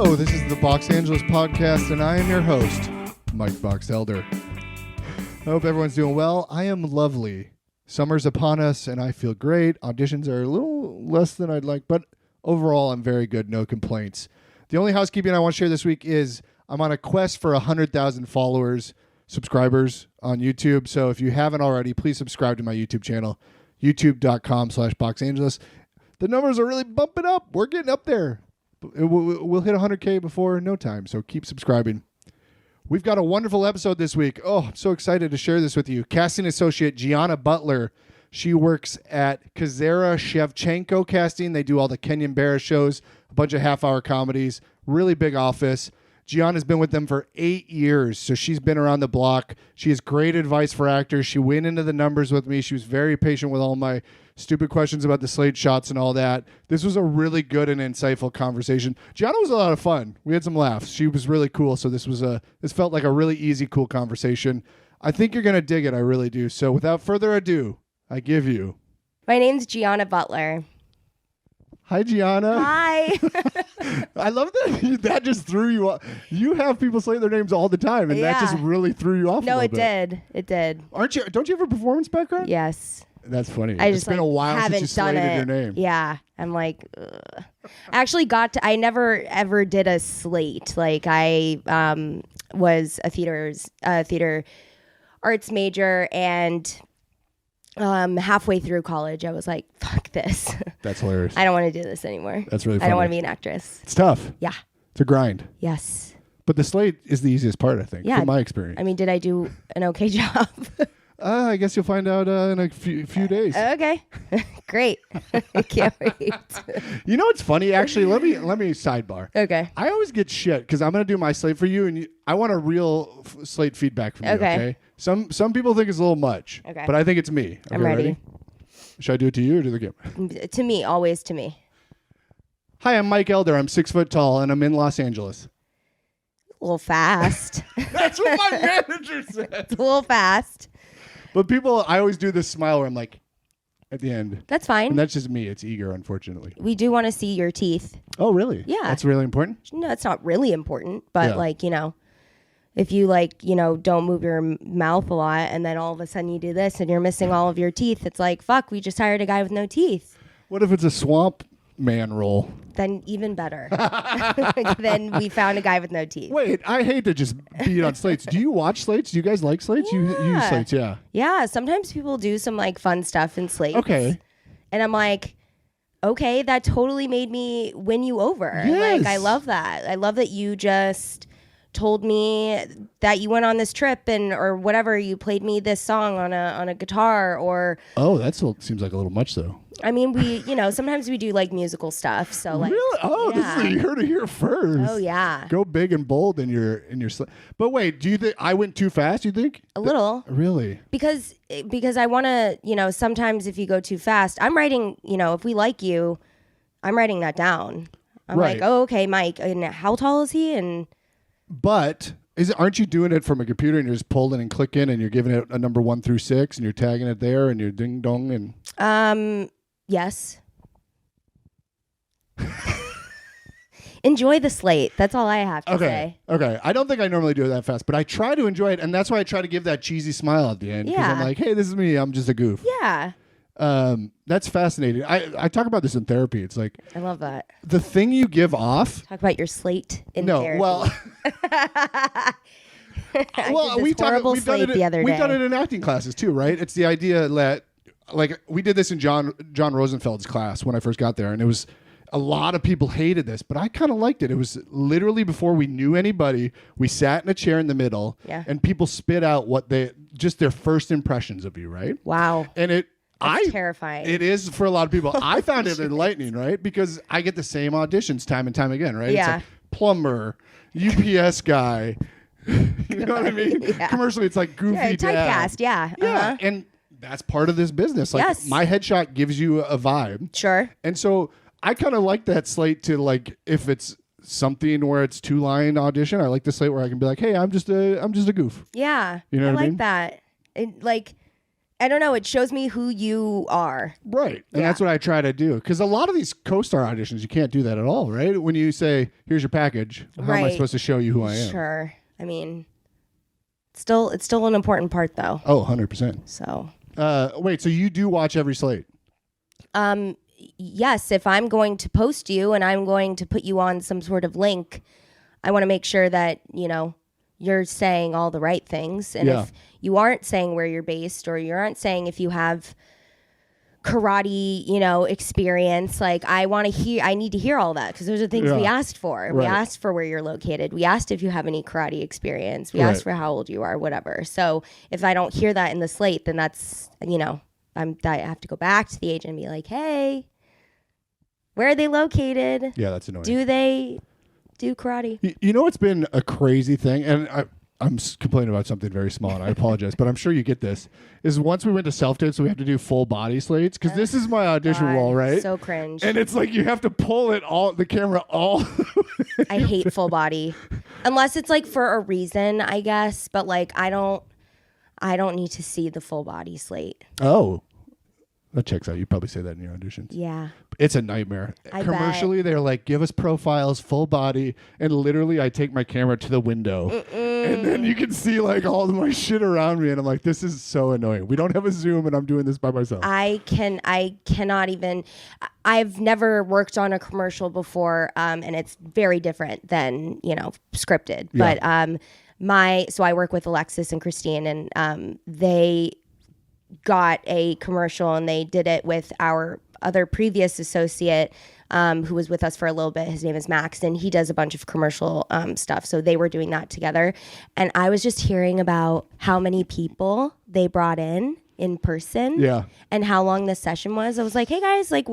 Hello, this is the Box Angeles podcast, and I am your host, Mike Box Elder. I hope everyone's doing well. I am lovely. Summer's upon us, and I feel great. Auditions are a little less than I'd like, but overall, I'm very good. No complaints. The only housekeeping I want to share this week is I'm on a quest for 100,000 followers, subscribers on YouTube. So if you haven't already, please subscribe to my YouTube channel, youtube.com/BoxAngeles. The numbers are really bumping up. We're getting up there. We'll hit 100K before no time, so keep subscribing. We've got a wonderful episode this week. Oh, I'm so excited to share this with you. Casting associate Gianna Butler. She works at Kazera Shevchenko Casting. They do all the Kenyon Barris shows, a bunch of half-hour comedies, really big office. Gianna's been with them for 8 years, so she's been around the block. She has great advice for actors. She went into the numbers with me. She was very patient with all my stupid questions about the slate shots and all that. This was a really good and insightful conversation. Gianna was a lot of fun. We had some laughs. She was really cool, so this felt like a really easy, cool conversation. I think you're going to dig it. I really do. So without further ado, I give you... My name's Gianna Butler. Hi, Gianna. Hi. I love that just threw you off. You have people say their names all the time, and that just really threw you off. No, a little bit. It did. Don't you have a performance background? Yes. That's funny. It's been a while since you slated your name. Yeah. I'm like, ugh. I actually I never ever did a slate. Like I was a theater arts major, and halfway through college, I was like, fuck this. That's hilarious. I don't want to do this anymore. That's really funny. I don't want to be an actress. It's tough. Yeah. It's a grind. Yes. But the slate is the easiest part, I think, from my experience. I mean, did I do an okay job? I guess you'll find out in a few days. Okay. Great. I can't wait. You know what's funny? Actually, let me sidebar. Okay. I always get shit because I'm going to do my slate for you, and I want a real slate feedback from you, okay? Some people think it's a little much, but I think it's me. Okay, I'm ready. Should I do it to you or to the camera? To me, always to me. Hi, I'm Mike Elder. I'm 6 foot tall, and I'm in Los Angeles. A little fast. That's what my manager said. It's a little fast. But I always do this smile where I'm like, at the end. That's fine. And that's just me. It's eager, unfortunately. We do want to see your teeth. Oh, really? Yeah. That's really important? No, it's not really important, but if you don't move your mouth a lot and then all of a sudden you do this and you're missing all of your teeth, it's like, fuck, we just hired a guy with no teeth. What if it's a swamp man role? Then even better. Then we found a guy with no teeth. Wait, I hate to just beat on slates. Do you watch slates? Do you guys like slates? Yeah. You use slates, yeah. Yeah, sometimes people do some fun stuff in slates. Okay. And I'm like, okay, that totally made me win you over. Yes. I love that. I love that you just told me that you went on this trip or whatever. You played me this song on a guitar or. Oh, seems like a little much though. I mean, we sometimes we do musical stuff. So really? Oh, yeah. This is you heard it here first. Oh yeah. Go big and bold in your slate. But wait, do you think I went too fast? You think a little? Really? Because I want to sometimes if you go too fast, I'm writing. If we like you, I'm writing that down. I'm like, oh okay, Mike. And how tall is he? And but aren't you doing it from a computer and you're just pulling and clicking and you're giving it a number 1 through 6 and you're tagging it there and you're ding dong and yes. Enjoy the slate. That's all I have to say. Okay. I don't think I normally do it that fast, but I try to enjoy it, and that's why I try to give that cheesy smile at the end. Because I'm like, hey, this is me. I'm just a goof. Yeah. That's fascinating. I talk about this in therapy. It's like I love that. The thing you give off. Talk about your slate in therapy. Well, we've done it in acting classes too, right? It's the idea that we did this in John Rosenfeld's class when I first got there, and it was a lot of people hated this, but I kind of liked it. It was literally before we knew anybody. We sat in a chair in the middle, and people spit out just their first impressions of you, right? Wow. And That's terrifying. It is for a lot of people. I found it enlightening, right? Because I get the same auditions time and time again, right? Yeah. It's like plumber, UPS guy. You know what I mean? Yeah. Commercially, it's like goofy dad. Typecast, yeah. Yeah, uh-huh. and that's part of this business. Yes. My headshot gives you a vibe. Sure. And so I kind of like that slate to if it's something where it's 2-line audition, I like the slate where I can be like, hey, I'm just a goof. Yeah. You know what I mean? like that. I don't know. It shows me who you are. Right. And that's what I try to do. Because a lot of these co-star auditions, you can't do that at all, right? When you say, here's your package, how am I supposed to show you who I am? Sure. I mean, it's still an important part, though. Oh, 100%. So. Wait, so you do watch every slate? Yes. If I'm going to post you and I'm going to put you on some sort of link, I want to make sure that, you're saying all the right things. And if you aren't saying where you're based, or you aren't saying if you have karate, experience, like I need to hear all that, because those are things we asked for. Right. We asked for where you're located. We asked if you have any karate experience. We asked for how old you are, whatever. So if I don't hear that in the slate, then that's, I have to go back to the agent and be like, hey, where are they located? Yeah, that's annoying. Do they do karate? It's been a crazy thing, and I'm complaining about something very small, and I apologize, but I'm sure you get this, is once we went to self-tape, so we have to do full body slates, because this is my audition role, right? So cringe. And it's like you have to pull the camera all I hate full body. Unless it's like for a reason, I guess, but like I don't need to see the full body slate. Oh. That checks out. You probably say that in your auditions. Yeah. It's a nightmare. I Commercially, bet. They're like, give us profiles, full body. And literally, I take my camera to the window. And then you can see like all of my shit around me. And I'm like, this is so annoying. We don't have a Zoom and I'm doing this by myself. I cannot even. I've never worked on a commercial before. And it's very different than, scripted. Yeah. But so I work with Alexis and Christine, and they got a commercial, and they did it with our other previous associate who was with us for a little bit. His name is Max, and he does a bunch of commercial stuff. So they were doing that together. And I was just hearing about how many people they brought in person. Yeah. And how long this session was. I was like, hey guys, like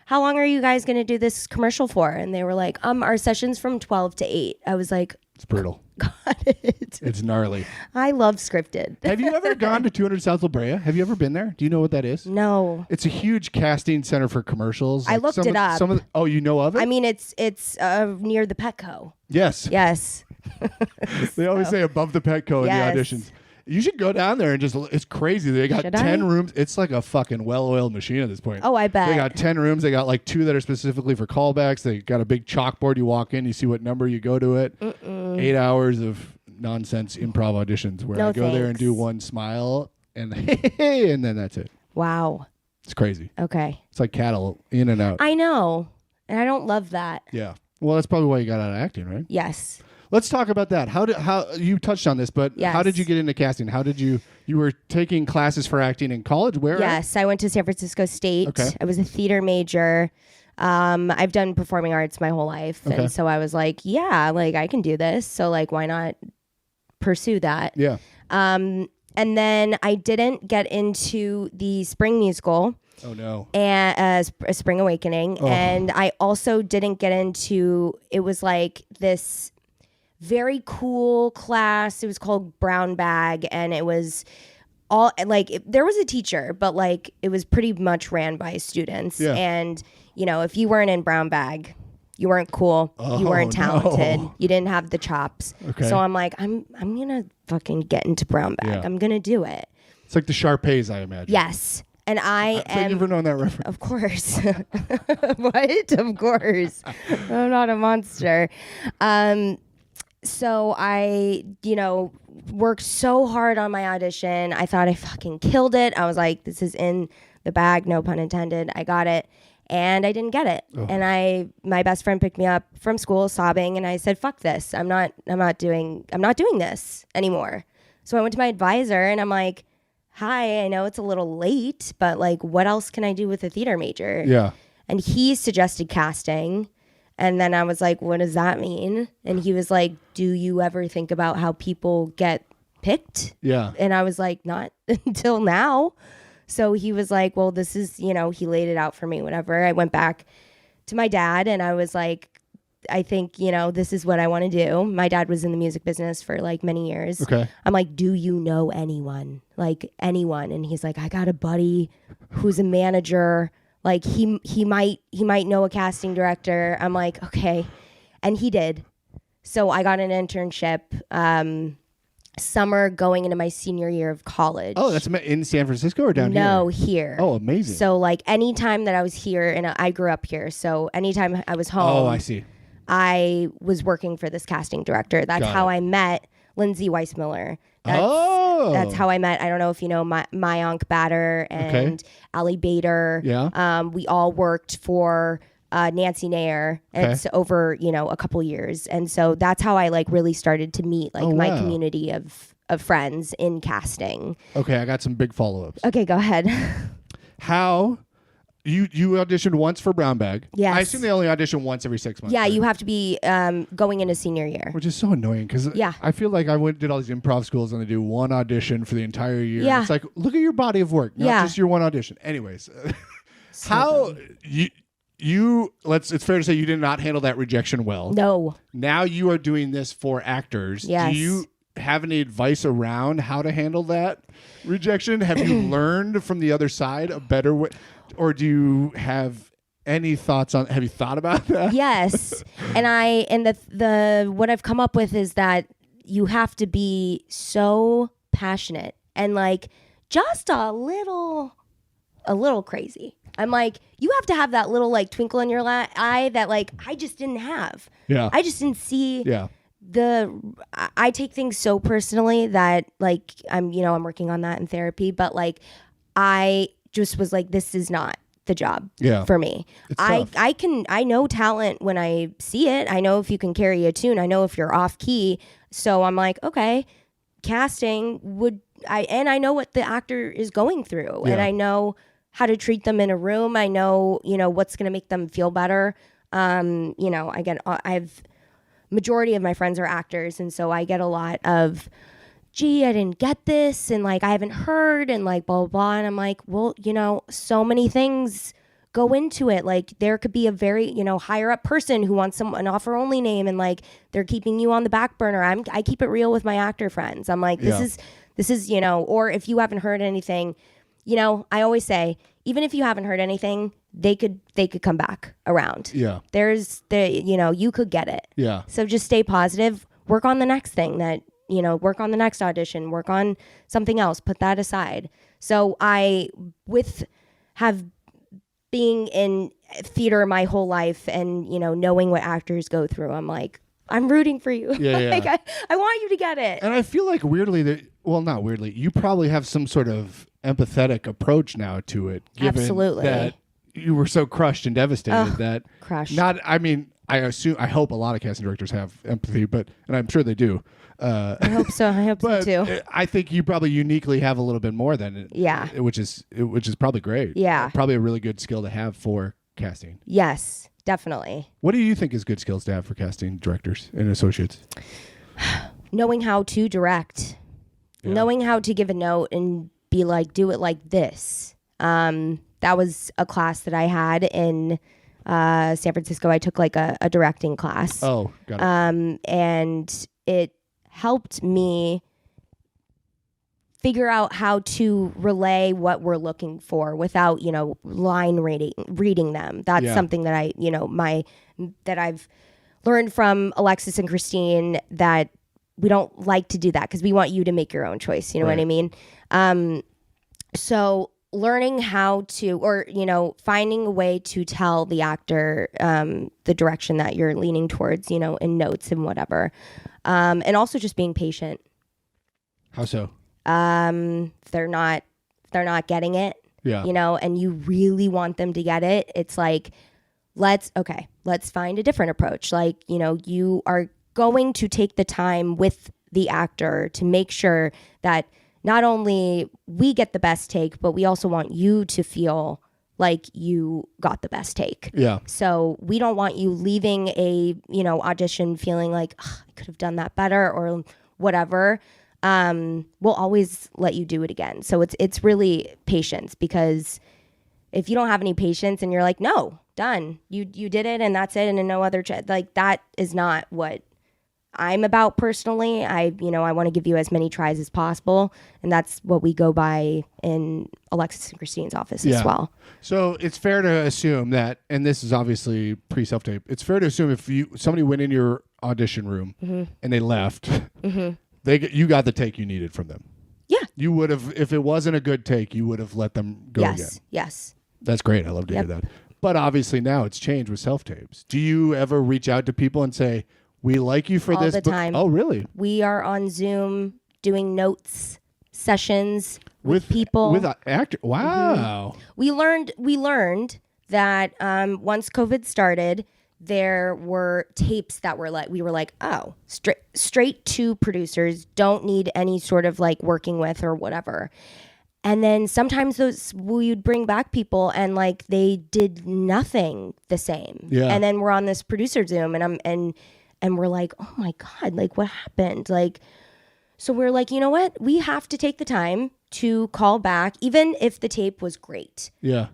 how long are you guys going to do this commercial for? And they were like, our session's from 12 to 8. I was like, it's brutal. Got it. It's gnarly. I love scripted. Have you ever gone to 200 South La Brea? Have you ever been there? Do you know what that is? No. It's a huge casting center for commercials. I looked it up. Oh, you know of it? I mean, it's near the Petco. Yes. Yes. They always say above the Petco in the auditions. You should go down there and it's crazy. They got 10 rooms. It's like a fucking well-oiled machine at this point. Oh, I bet. They got 10 rooms. They got like 2 that are specifically for callbacks. They got a big chalkboard. You walk in, you see what number, you go to it. 8 hours of nonsense improv auditions where I go there and do one smile and and then that's it. Wow. It's crazy. Okay. It's like cattle in and out. I know. And I don't love that. Yeah. Well, that's probably why you got out of acting, right? Yes. Let's talk about that. How you touched on this, but how did you get into casting? How did you were taking classes for acting in college? Where? Yes, I went to San Francisco State. Okay. I was a theater major. I've done performing arts my whole life. Okay. And so I was like, yeah, like I can do this. So like, why not pursue that? Yeah. And then I didn't get into the spring musical. Oh no. And a Spring Awakening. Oh. And I also didn't get into, it was like this very cool class. It was called Brown Bag, and it was all like there was a teacher, but like it was pretty much ran by students. Yeah. And if you weren't in Brown Bag, you weren't cool. You weren't talented. No. You didn't have the chops. Okay. So I'm like, I'm gonna fucking get into Brown Bag. Yeah. I'm gonna do it. It's like the Sharpays, I imagine. Yes. And thank you for knowing that reference. Of course. What? Of course. I'm not a monster. So I, worked so hard on my audition. I thought I fucking killed it. I was like, this is in the bag, no pun intended. I got it. And I didn't get it. Oh. And my best friend picked me up from school sobbing, and I said, fuck this. I'm not doing this anymore. So I went to my advisor and I'm like, hi, I know it's a little late, but like, what else can I do with a theater major? Yeah. And he suggested casting. And then I was like, what does that mean? And he was like, do you ever think about how people get picked? Yeah. And I was like, not until now. So he was like, well, this is, he laid it out for me, whatever. I went back to my dad and I was like, I think, this is what I want to do. My dad was in the music business for like many years. Okay. I'm like, do you know anyone? Like anyone? And he's like, I got a buddy who's a manager. Like he might know a casting director. I'm like, okay. And he did. So I got an internship. summer going into my senior year of college. Oh, that's in San Francisco or down here? No, here. Oh, amazing. So like anytime that I was here, and I grew up here, so anytime I was home. Oh, I see. I was working for this casting director. That's how I met Lindsay Weissmiller. That's how I met. I don't know if you know Mayank Batter and Ali Bader. Yeah. We all worked for Nancy Nair. It's over, a couple years. And so that's how I like really started to meet like my community of friends in casting. Okay, I got some big follow-ups. Okay, go ahead. How you auditioned once for Brown Bag? Yes. I assume they only audition once every 6 months. Yeah, right? you have to be going into senior year. Which is so annoying because I feel like I did all these improv schools and they do one audition for the entire year. Yeah. It's like, look at your body of work, not just your one audition. Anyways, how it's fair to say you did not handle that rejection well. No. Now you are doing this for actors. Yes. Do you have any advice around how to handle that rejection? Have you learned from the other side a better way? Or do you have any thoughts on, have you thought about that? Yes. And the what I've come up with is that you have to be so passionate and like just a little crazy. I'm like, you have to have that little like twinkle in your eye that like I just didn't have. Yeah. I just didn't see. Yeah. I take things so personally that like I'm working on that in therapy, but like I just was like, this is not the job for me. I know talent when I see it. I know if you can carry a tune. I know if you're off key. So I'm like, okay, casting I know what the actor is going through and I know how to treat them in a room. I know, what's going to make them feel better. I've majority of my friends are actors. And so I get a lot of, gee, I didn't get this. And like, I haven't heard and like, blah, blah, blah. And I'm like, well, so many things go into it. Like there could be a very, higher up person who wants an offer only name. And like, they're keeping you on the back burner. I keep it real with my actor friends. I'm like, this is, or if you haven't heard anything, I always say, even if you haven't heard anything, they could come back around. Yeah. You could get it. Yeah. So just stay positive, work on the next thing work on the next audition, work on something else, put that aside. So being in theater my whole life and, knowing what actors go through, I'm like, I'm rooting for you. Yeah, like I want you to get it. And I feel like not weirdly, you probably have some sort of empathetic approach now to it. Given Absolutely. That you were so crushed and devastated that crushed. I hope a lot of casting directors have empathy, and I'm sure they do. I hope so. I hope so too. I think you probably uniquely have a little bit more than it. Yeah. Which is probably great. Yeah. Probably a really good skill to have for casting. Yes, definitely. What do you think is good skills to have for casting directors and associates? Knowing how to direct, knowing how to give a note and be like, do it like this. That was a class that I had in San Francisco. I took like a directing class. Oh, got it. And it helped me figure out how to relay what we're looking for without, line reading them. That's something that that I've learned from Alexis and Christine, that we don't like to do that because we want you to make your own choice. You know what I mean? So learning how to, or, finding a way to tell the actor the direction that you're leaning towards, in notes and whatever. And also just being patient. How so? They're not getting it. Yeah. And you really want them to get it. It's like, let's find a different approach. Like, you are going to take the time with the actor to make sure that not only we get the best take, but we also want you to feel like you got the best take. Yeah. So we don't want you leaving a, audition feeling like, I could have done that better or whatever. We'll always let you do it again. So it's really patience, because if you don't have any patience and you're like, no, done, you did it and that's it, and no other, like that is not what I'm about personally. I want to give you as many tries as possible, and that's what we go by in Alexis and Christine's office as well. So it's fair to assume that, and this is obviously pre-self-tape, it's fair to assume if somebody went in your audition room and they left, You got the take you needed from them. Yeah. You would have, if it wasn't a good take, you would have let them go again. Yes. That's great. I love to hear that. But obviously now it's changed with self-tapes. Do you ever reach out to people and say, we like you for all this? All the time. Oh, really? We are on Zoom doing notes sessions with people. With an actor. Wow. Mm-hmm. We learned that once COVID started, there were tapes that were like, we were like, oh, straight to producers, don't need any sort of like working with or whatever. And then sometimes we'd bring back people and like they did nothing the same. Yeah. And then we're on this producer Zoom and we're like, oh my God, like what happened? Like, so we're like, you know what? We have to take the time to call back, even if the tape was great. Yeah.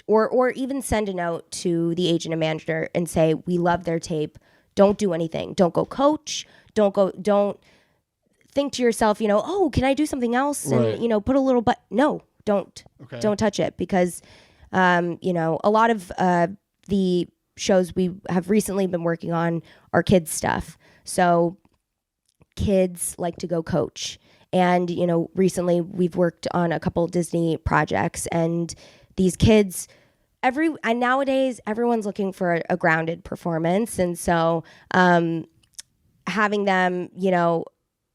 Or even send a note to the agent and manager and say, we love their tape. Don't do anything. Don't go coach. Don't think to yourself, oh, can I do something else? Right. And, put a little, no, don't touch it because, a lot of the shows we have recently been working on are kids stuff. So kids like to go coach. And, recently we've worked on a couple Disney projects and these kids, nowadays everyone's looking for a grounded performance. And so having them,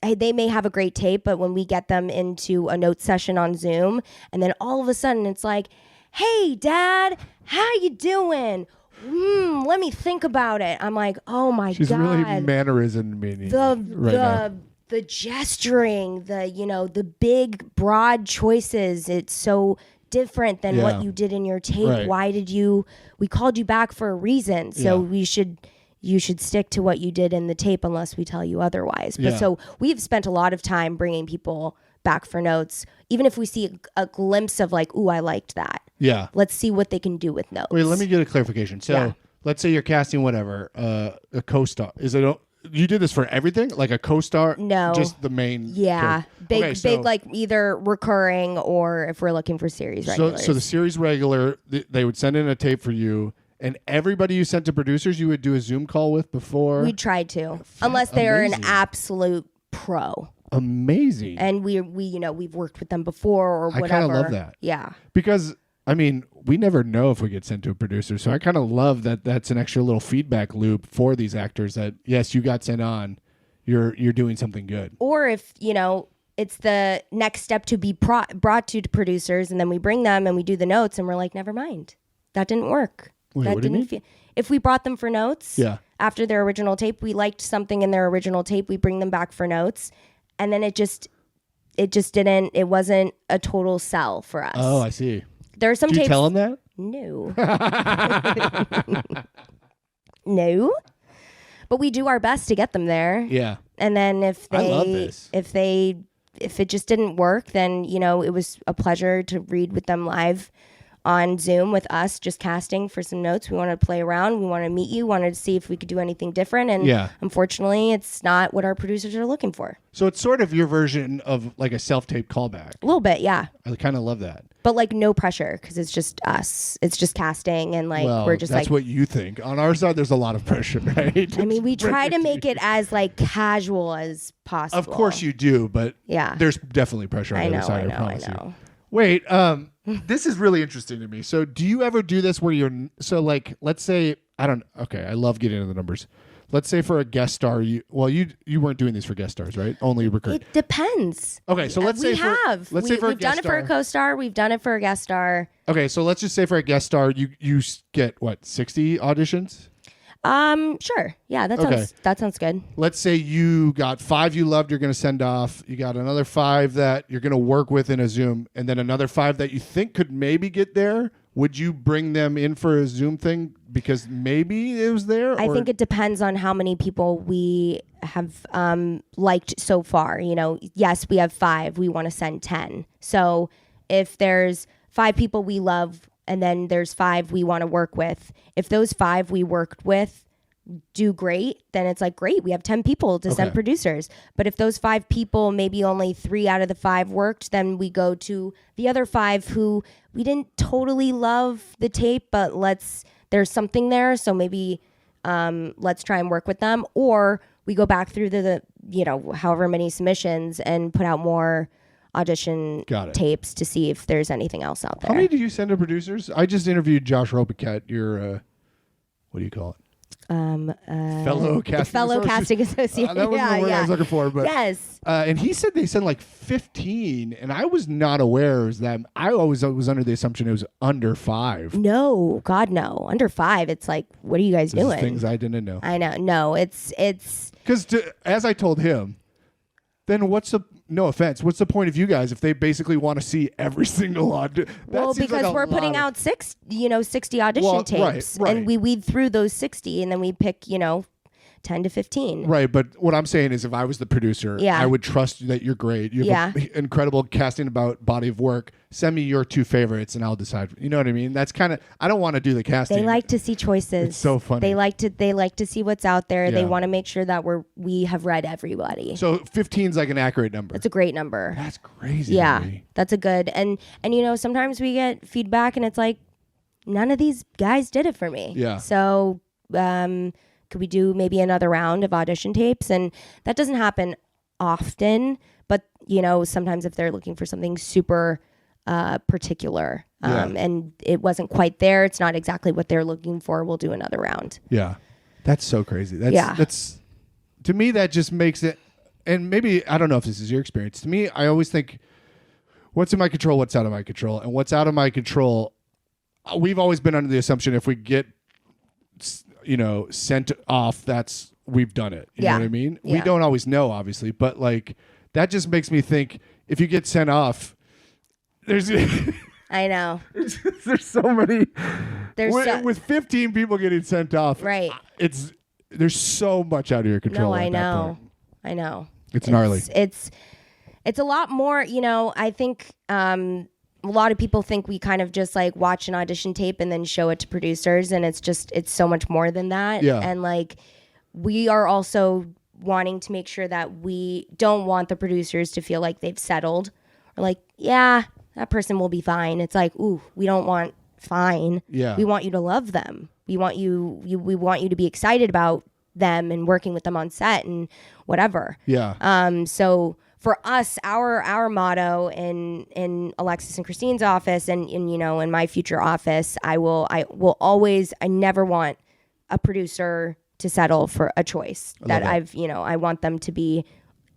they may have a great tape, but when we get them into a note session on Zoom, and then all of a sudden it's like, hey, Dad, how you doing? Let me think about it. I'm like, oh my God. She's really mannerism meaning the gesturing, the big broad choices. It's so different than what you did in your tape. Right. Why did we called you back for a reason. So you should stick to what you did in the tape unless we tell you otherwise. But so we've spent a lot of time bringing people back for notes, even if we see a glimpse of like, ooh, I liked that. Yeah. Let's see what they can do with notes. Wait, let me get a clarification. So let's say you're casting whatever, a co-star. Is it you did this for everything? Like a co-star? No. Just the main? Yeah. Character. Big like either recurring or if we're looking for series regulars. So the series regular, they would send in a tape for you. And everybody you sent to producers, you would do a Zoom call with before? We tried to. Unless they are an absolute pro. Amazing. And we've worked with them before or whatever. I kind of love that. Yeah. Because, we never know if we get sent to a producer. So I kind of love that that's an extra little feedback loop for these actors that, yes, you got sent on. You're doing something good. Or if, it's the next step to be brought to producers and then we bring them and we do the notes and we're like, never mind. That didn't work. Wait, that what do you mean? If we brought them for notes after their original tape, we liked something in their original tape, we bring them back for notes, and then it wasn't a total sell for us. Oh, I see. There are some Did tapes. you tell them that? No. No. But we do our best to get them there. Yeah. And then if I love this. if it just didn't work, then it was a pleasure to read with them live on Zoom with us, just casting for some notes. We wanted to play around. We wanted to meet you. Wanted to see if we could do anything different. And unfortunately, it's not what our producers are looking for. So it's sort of your version of like a self-tape callback. A little bit, yeah. I kind of love that. But like no pressure because it's just us. It's just casting and like we're just that's what you think. On our side, there's a lot of pressure, right? We try to make it as like casual as possible. Of course you do, but there's definitely pressure on the other side. I promise you. Wait, this is really interesting to me. So do you ever do this where let's say, I love getting into the numbers. Let's say for a guest star, you weren't doing these for guest stars, right? Only recurring. It depends. Okay, so let's say for a guest star. We've done it for a co-star. We've done it for a guest star. Okay, so let's just say for a guest star, you get 60 auditions? Sure. Yeah, that sounds good. Let's say you got 5 you loved, you're going to send off. You got another 5 that you're going to work with in a Zoom, and then another 5 that you think could maybe get there. Would you bring them in for a Zoom thing because maybe it was there? I think it depends on how many people we have liked so far. Yes, we have 5. We want to send 10. So if there's 5 people we love and then there's 5 we want to work with, if those 5 we worked with do great, then it's like, great, we have 10 people to send producers. But if those 5 people, maybe only 3 out of the 5 worked, then we go to the other 5 who we didn't totally love the tape, but there's something there. So maybe let's try and work with them. Or we go back through the however many submissions and put out more audition tapes to see if there's anything else out there. How many do you send to producers? I just interviewed Josh Ropiquette, your what do you call it? Fellow casting associate. That wasn't the word I was looking for, but yes. And he said they sent like 15, and I was not aware of that. I always was under the assumption it was under 5. No, God, no, under 5. It's like, what are you guys doing? Things I didn't know. I know. No, it's because as I told him, then what's the no offense? What's the point of you guys if they basically want to see every single audition? Well, because we're putting out 60 audition tapes, right. and we weed through those 60, and then we pick 10 to 15. Right, but what I'm saying is if I was the producer, I would trust that you're great. You have an incredible casting about body of work. Send me your 2 favorites and I'll decide. You know what I mean? That's kind of, I don't want to do the casting. They like to see choices. It's so funny. They like to see what's out there. Yeah. They want to make sure that we have read everybody. So 15 is like an accurate number. That's a great number. That's crazy. Yeah, that's a good. And sometimes we get feedback and it's like, none of these guys did it for me. Yeah. So, could we do maybe another round of audition tapes? And that doesn't happen often, but sometimes if they're looking for something super particular and it wasn't quite there, it's not exactly what they're looking for, we'll do another round. Yeah. That's so crazy. That's to me, that just makes it, and maybe, I don't know if this is your experience. To me, I always think what's in my control, what's out of my control. And what's out of my control, we've always been under the assumption if we get sent off, we've done it. You know what I mean? Yeah. We don't always know, obviously, but like that just makes me think if you get sent off, there's I know. There's so many. With 15 people getting sent off, right? There's so much out of your control. No, I know. It's gnarly. It's a lot more. I think a lot of people think we kind of just like watch an audition tape and then show it to producers, and it's so much more than that. Yeah. And like we are also wanting to make sure that we don't want the producers to feel like they've settled or like, yeah, that person will be fine. It's like, ooh, we don't want fine. Yeah. We want you to love them. We want you to be excited about them and working with them on set and whatever. Yeah. So for us, our motto in Alexis and Christine's office and in my future office, I never want a producer to settle for a choice that I want them to be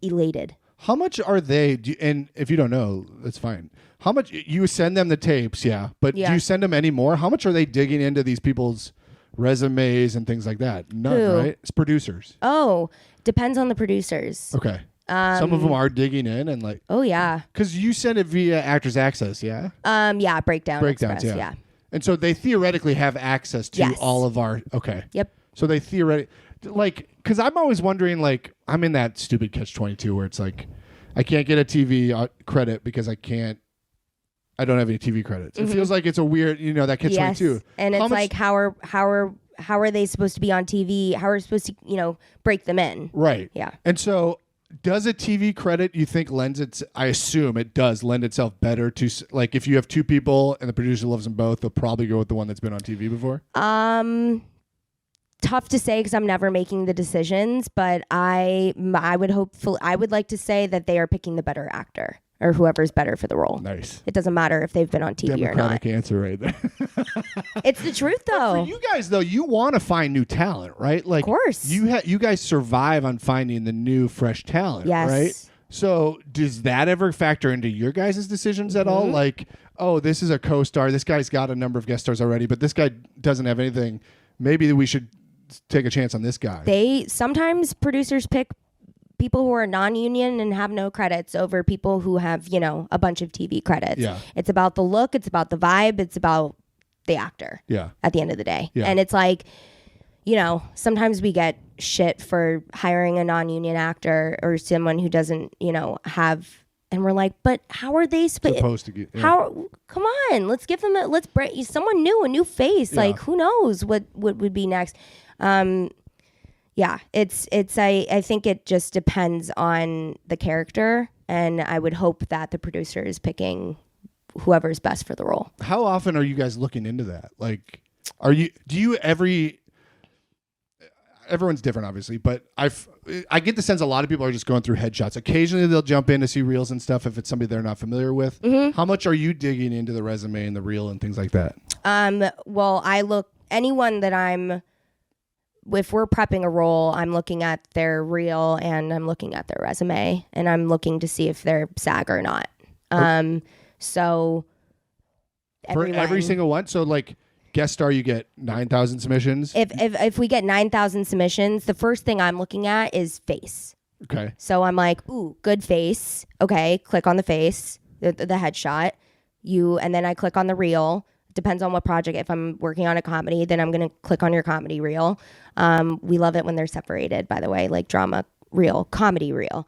elated. How much are they? And if you don't know, that's fine. How much you send them the tapes? Yeah. But do you send them any more? How much are they digging into these people's resumes and things like that? None, right? It's producers. Oh, depends on the producers. Okay. Some of them are digging in and like. Oh yeah. Because you send it via Actors Access, yeah. Yeah, Breakdowns, Express, yeah. And so they theoretically have access to all of our. Okay. Yep. So they theoretically, like, because I'm always wondering, like, I'm in that stupid catch-22 where it's like, I can't get a TV credit because I don't have any TV credits. Mm-hmm. It feels like it's a weird, that catch-22. Yes. And it's like, how are they supposed to be on TV? How are we supposed to, break them in? Right. Yeah. And so does a TV credit, you think, I assume it does lend itself better to, like, if you have 2 people and the producer loves them both, they'll probably go with the one that's been on TV before? Tough to say because I'm never making the decisions, but I would like to say that they are picking the better actor or whoever's better for the role. Nice. It doesn't matter if they've been on TV or not. Democratic answer right there. It's the truth, though. But for you guys, though, you want to find new talent, right? Like, of course. You guys survive on finding the new, fresh talent, yes. right? So does that ever factor into your guys' decisions at all? Like, oh, this is a co-star. This guy's got a number of guest stars already, but this guy doesn't have anything. Maybe we should take a chance on this guy. Sometimes producers pick people who are non-union and have no credits over people who have, a bunch of TV credits. Yeah. It's about the look, it's about the vibe, it's about the actor. Yeah. At the end of the day. Yeah. And it's like, sometimes we get shit for hiring a non-union actor or someone who doesn't, have, and we're like, but how are they supposed to get? Yeah. Come on, let's give them let's bring someone new, a new face. Yeah. Like, who knows what would be next? Yeah, I think it just depends on the character, and I would hope that the producer is picking whoever's best for the role. How often are you guys looking into that? Like, do you everyone's different, obviously, but I get the sense a lot of people are just going through headshots. Occasionally, they'll jump in to see reels and stuff if it's somebody they're not familiar with. Mm-hmm. How much are you digging into the resume and the reel and things like that? Well, I look anyone that if we're prepping a role, I'm looking at their reel and I'm looking at their resume and I'm looking to see if they're SAG or not. So for every single one. So like guest star, you get 9,000 submissions. If we get 9,000 submissions, the first thing I'm looking at is face. Okay. So I'm like, ooh, good face. Okay, click on the face, the headshot. And then I click on the reel. Depends on what project. If I'm working on a comedy, then I'm going to click on your comedy reel. We love it when they're separated, by the way, like drama reel, comedy reel.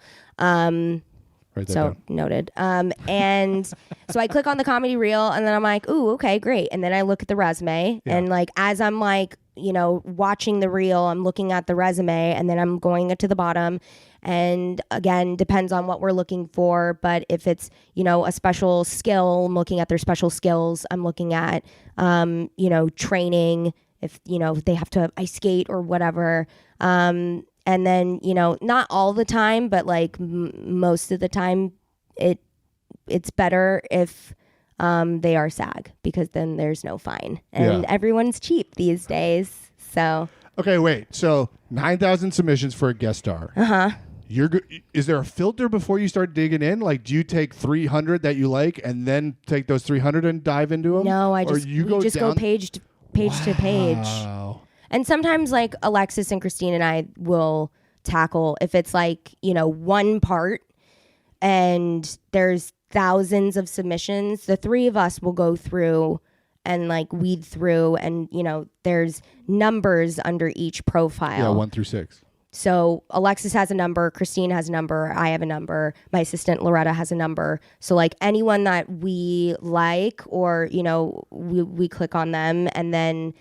So noted. And so I click on the comedy reel and then I'm like, ooh, okay, great. And then I look at the resume and like, as I'm like, watching the reel, I'm looking at the resume and then I'm going to the bottom. And again, depends on what we're looking for. But if it's, a special skill, I'm looking at their special skills. I'm looking at, training, if, they have to ice skate or whatever. And then, not all the time, but like most of the time it's better if they are SAG because then there's no fine and everyone's cheap these days. So. Okay, wait. So 9,000 submissions for a guest star. Uh-huh. Is there a filter before you start digging in? Like, do you take 300 that you like and then take those 300 and dive into them? No, we just go page to page. And sometimes like Alexis and Christine and I will tackle if it's like, one part and there's thousands of submissions, the three of us will go through and like weed through and, there's numbers under each profile. Yeah, 1 through 6. So Alexis has a number, Christine has a number, I have a number, my assistant Loretta has a number. So like anyone that we like or, we click on them and then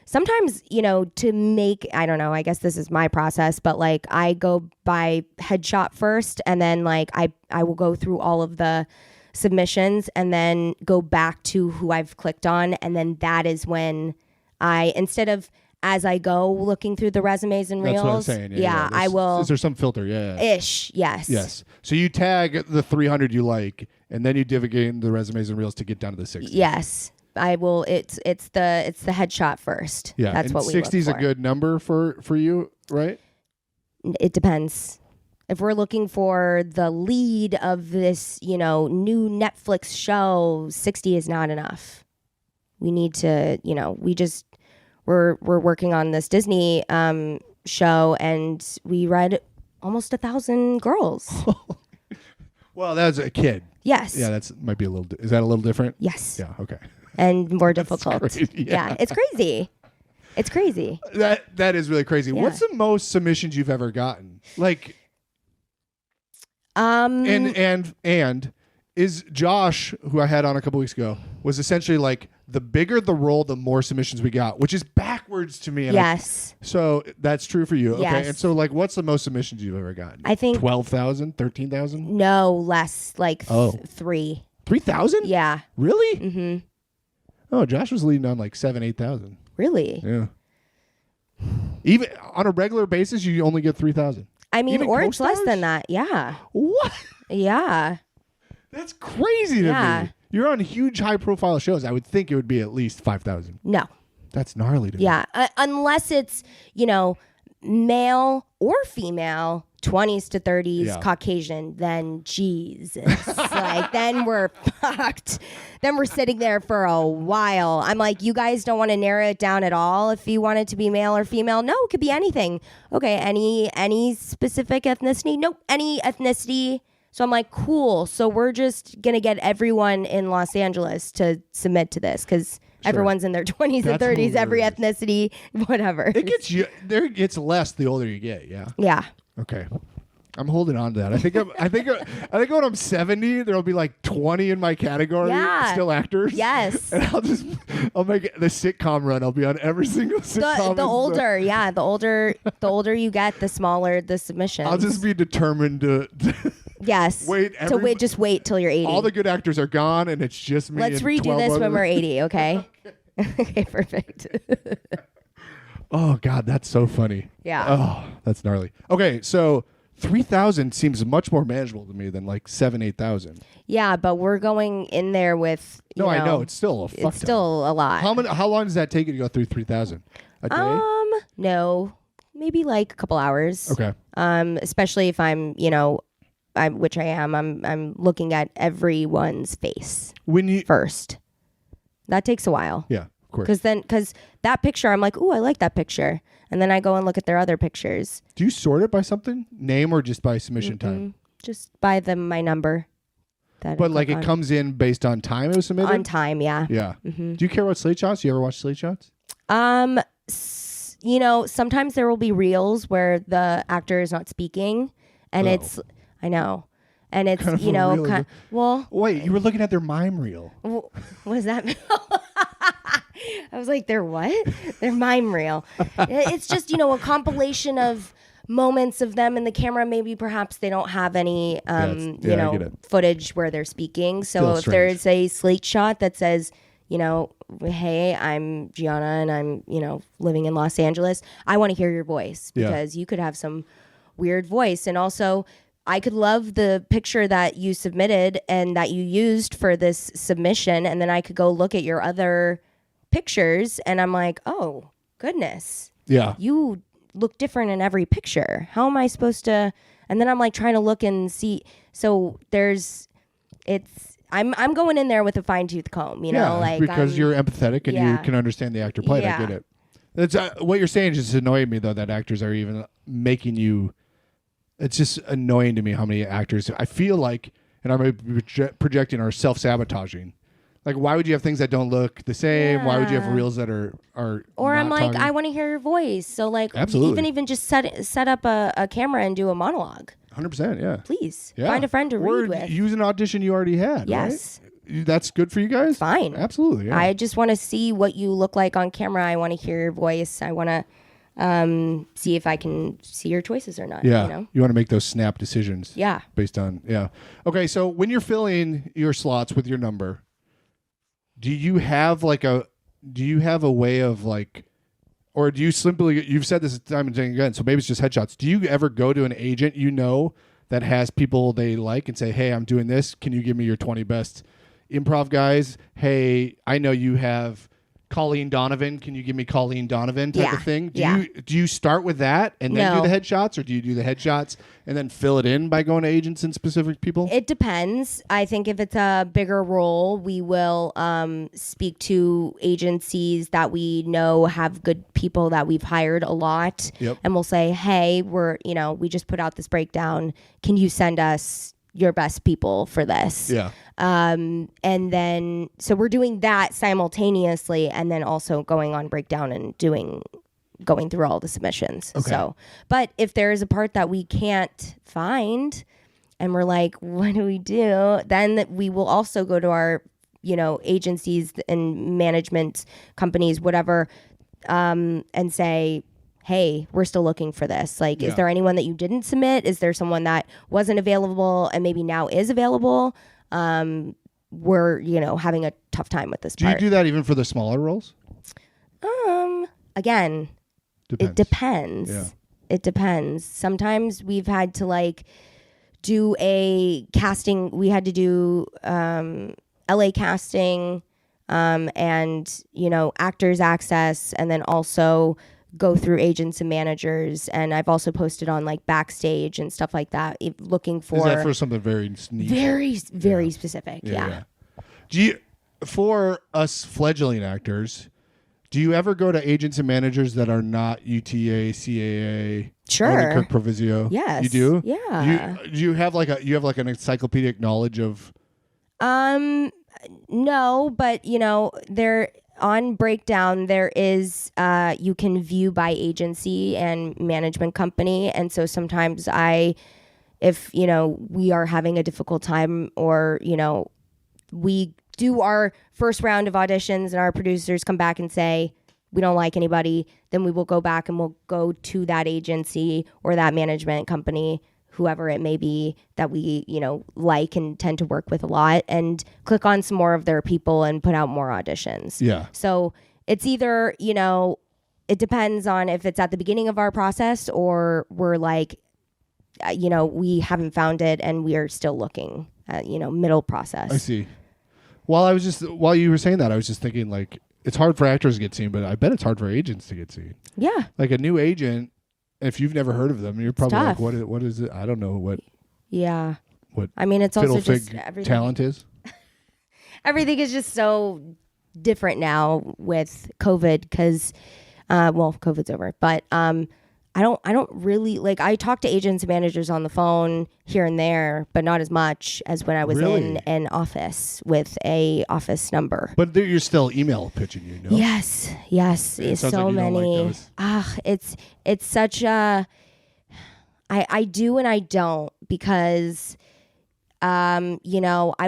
sometimes, to make, I don't know, I guess this is my process, but like I go by headshot first and then like I will go through all of the submissions and then go back to who I've clicked on. And then that is when instead of as I go looking through the resumes and reels. That's what I'm saying. Yeah, I will. Is there some filter? Yeah. Ish, yes. Yes. So you tag the 300 you like, and then you divvy the resumes and reels to get down to the 60. Yes. I will. It's the headshot first. Yeah. That's and what we 60 is a good number for you, right? It depends. If we're looking for the lead of this, new Netflix show, 60 is not enough. We need to, we're working on this Disney show, and we read almost 1,000 girls. Well, that's a kid. Yes. Yeah, might be a little. Is that a little different? Yes. Yeah. Okay. And more difficult. Crazy, yeah, it's crazy. It's crazy. That is really crazy. Yeah. What's the most submissions you've ever gotten? Like. And is Josh, who I had on a couple weeks ago, was essentially like the bigger the role, the more submissions we got, which is backwards to me. And yes. So that's true for you. Yes. Okay. And so like, what's the most submissions you've ever gotten? I think 12,000, 13,000? No, less, like 3. 3,000? Yeah. Really? Mm-hmm. Oh, Josh was leading on like 7,000, 8,000. Really? Yeah. Even on a regular basis, you only get 3,000. I mean, even or it's co-stars? less than that. Yeah. What? Yeah. That's crazy to me. You're on huge, high-profile shows. I would think it would be at least 5,000. No. That's gnarly to me. Yeah. Unless it's, male or female, 20s to 30s, Caucasian, then Jesus. Like, then we're fucked. Then we're sitting there for a while. I'm like, you guys don't want to narrow it down at all if you want it to be male or female? No, it could be anything. Okay, any specific ethnicity? Nope, any ethnicity. So I'm like, cool. So we're just going to get everyone in Los Angeles to submit to this because everyone's in their 20s and 30s, hilarious. Every ethnicity, whatever. It gets less the older you get, yeah? Yeah. Okay. I'm holding on to that. I think when I'm 70, there'll be like 20 in my category still actors. Yes. And I'll make it the sitcom run. I'll be on every single sitcom. The older you get, the smaller the submissions. I'll just be determined to yes. Just wait till you're 80. All the good actors are gone and it's just me. Let's redo this when we're 80, okay? Okay, perfect. Oh God, that's so funny. Yeah. Oh, that's gnarly. Okay, so 3,000 seems much more manageable to me than like 8,000. Yeah, but we're going in there with I know it's still a fuck ton. It's still a lot. How long does that take you to go through 3,000? A day? No, maybe like a couple hours. Okay. Especially if I'm, which I am. I'm looking at everyone's face When you first. That takes a while. Yeah, of course. Because that picture, I'm like, ooh, I like that picture, and then I go and look at their other pictures. Do you sort it by something, name, or just by submission time? Just by my number. But like it comes in based on time it was submitted. On time, yeah. Yeah. Do you care about slate shots? You ever watch slate shots? Sometimes there will be reels where the actor is not speaking, and I know, and it's Kind of well. Wait, you were looking at their mime reel. What does that mean? I was like, they're what? They're mime reel. It's just a compilation of moments of them in the camera. Maybe perhaps they don't have any I get it. footage where they're speaking. So Still if strange. there's a slate shot that says, hey, I'm Gianna and I'm living in Los Angeles, I want to hear your voice because you could have some weird voice. And also I could love the picture that you submitted and that you used for this submission, and then I could go look at your other pictures and I'm like, oh goodness, you look different in every picture. How am I supposed to? And then I'm like trying to look and see. So I'm going in there with a fine-tooth comb, because you're empathetic and you can understand the actor plight. I get it. That's what you're saying. Just annoying me though that actors are even making you. It's just annoying to me how many actors I feel like, and I'm projecting, are self-sabotaging. Like, why would you have things that don't look the same? Yeah. Why would you have reels that are Or I'm like, talking? I want to hear your voice. So like, absolutely. even just set up a camera and do a monologue. 100%, yeah. Please find a friend to read with. Use an audition you already had. Yes. Right? That's good for you guys? Fine. Absolutely, yeah. I just want to see what you look like on camera. I want to hear your voice. I want to see if I can see your choices or not. Yeah. You want to make those snap decisions. Yeah. Based on, Okay, so when you're filling your slots with your number, do you have a way of like, or do you simply, you've said this time and time again, so maybe it's just headshots. Do you ever go to an agent that has people they like and say, hey, I'm doing this. Can you give me your 20 best improv guys? Hey, I know you have Colleen Donovan. Can you give me Colleen Donovan type of thing? Do you start with that and then do the headshots, or do you do the headshots and then fill it in by going to agents and specific people? It depends. I think if it's a bigger role, we will speak to agencies that we know have good people that we've hired a lot. Yep. And we'll say, hey, we just put out this breakdown. Can you send us your best people for this? Yeah. And then, so we're doing that simultaneously and then also going on breakdown and going through all the submissions. Okay. So, but if there is a part that we can't find and we're like, what do we do? Then we will also go to our, agencies and management companies, whatever, and say, hey, we're still looking for this. Like, is there anyone that you didn't submit? Is there someone that wasn't available and maybe now is available? We're, having a tough time with this part. Do you do that even for the smaller roles? Again, it depends. Yeah. It depends. Sometimes we've had to do a casting. We had to do LA casting and, actors access, and then also go through agents and managers. And I've also posted on backstage and stuff like that, looking for. Is that for something very niche? Very specific. Yeah. Do you, for us fledgling actors, do you ever go to agents and managers that are not UTA, CAA, Sure. Kirk Provizio? Yes. You do? Yeah. Do you have an encyclopedic knowledge of? No, but there on breakdown there is you can view by agency and management company, and so sometimes if we are having a difficult time, or we do our first round of auditions and our producers come back and say we don't like anybody, then we will go back and we'll go to that agency or that management company, whoever it may be, that we, like and tend to work with a lot, and click on some more of their people and put out more auditions. Yeah. So it's either, it depends on if it's at the beginning of our process or we're like, we haven't found it and we are still looking at, middle process. I see. While you were saying that, I was just thinking like, it's hard for actors to get seen, but I bet it's hard for agents to get seen. Yeah. Like a new agent, if you've never heard of them, you're probably like, tough. what is it? I don't know what. Yeah. What? I mean, it's also just everything. Talent is. Everything is just so different now with COVID because, COVID's over, but I don't really like. I talk to agents and managers on the phone here and there, but not as much as when I was in an office with a office number. But you're still email pitching, Yes. So like many. It's such a. I do and I don't because, I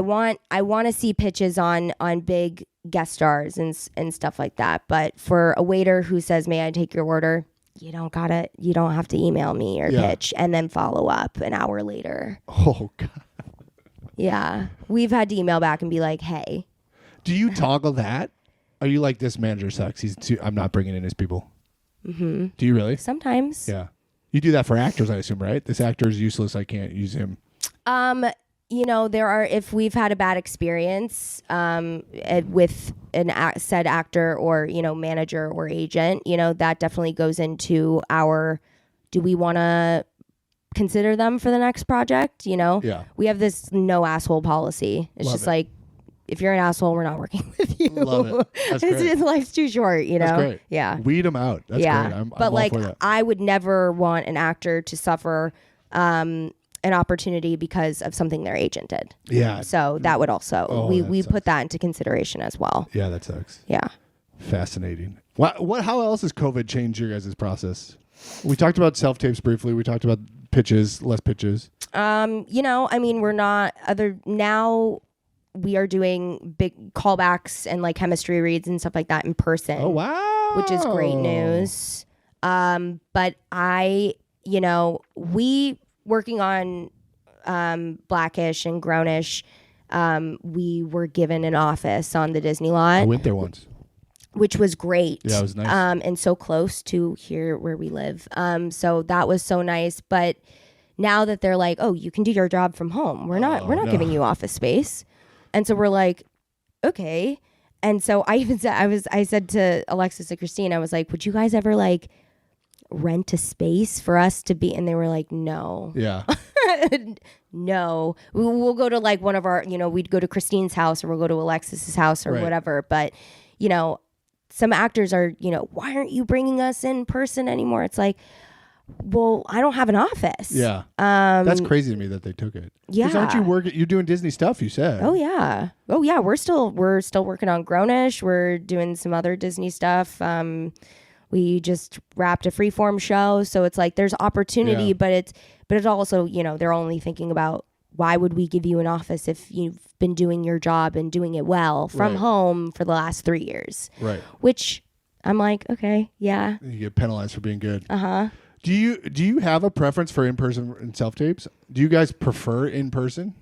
want to see pitches on big guest stars and stuff like that. But for a waiter who says, "May I take your order?" You don't have to email me or pitch and then follow up an hour later. Oh, God. Yeah. We've had to email back and be like, hey. Do you toggle that? Are you like, this manager sucks? I'm not bringing in his people. Mm-hmm. Do you really? Sometimes. Yeah. You do that for actors, I assume, right? This actor is useless. I can't use him. If we've had a bad experience with said actor or, manager or agent, that definitely goes into do we want to consider them for the next project? Yeah. We have this no asshole policy. It's just like, if you're an asshole, we're not working with you. Love it. That's great. Life's too short, That's great. Yeah. Weed them out. That's great. I'm but all for that. I would never want an actor to suffer an opportunity because of something their agent did. Yeah. So that would also, we put that into consideration as well. Yeah, that sucks. Yeah. Fascinating. How else has COVID changed your guys' process? We talked about self-tapes briefly. We talked about pitches, less pitches. Now we are doing big callbacks and like chemistry reads and stuff like that in person. Oh, wow. Which is great news. But we working on Blackish and Grownish, we were given an office on the Disney lot. I went there once. Which was great. Yeah, it was nice. And so close to here where we live. So that was so nice. But now that they're like, oh, you can do your job from home. We're not giving you office space. And so we're like, okay. And so I even said, I said to Alexis and Christine, I was like, would you guys ever like rent a space for us to be? And they were like, no. Yeah. No. We'll go to like one of our, we'd go to Christine's house or we'll go to Alexis's house or whatever. But, some actors are, why aren't you bringing us in person anymore? It's like, well, I don't have an office. Yeah. That's crazy to me that they took it. Yeah. Aren't you you're doing Disney stuff, you said. Oh yeah. We're still working on Grownish. We're doing some other Disney stuff. We just wrapped a freeform show. So it's like, there's opportunity, but it's also, they're only thinking about, why would we give you an office if you've been doing your job and doing it well from home for the last 3 years? Right. Which I'm like, okay, yeah. You get penalized for being good. Uh-huh. Do you have a preference for in-person and self-tapes? Do you guys prefer in-person?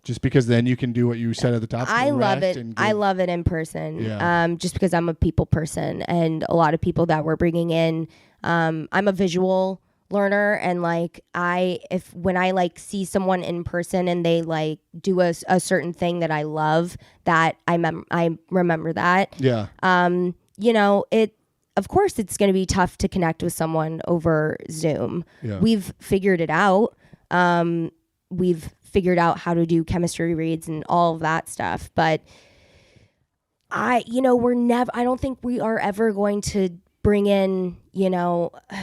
Just because then you can do what you said at the top. I love it. I love it in person. Yeah. Just because I'm a people person, and a lot of people that we're bringing in, I'm a visual learner, and like when I like see someone in person and they like do a certain thing that I love, that I remember that. Yeah. Of course it's going to be tough to connect with someone over Zoom. Yeah. We've figured it out. We've figured out how to do chemistry reads and all of that stuff, but I don't think we are ever going to bring in,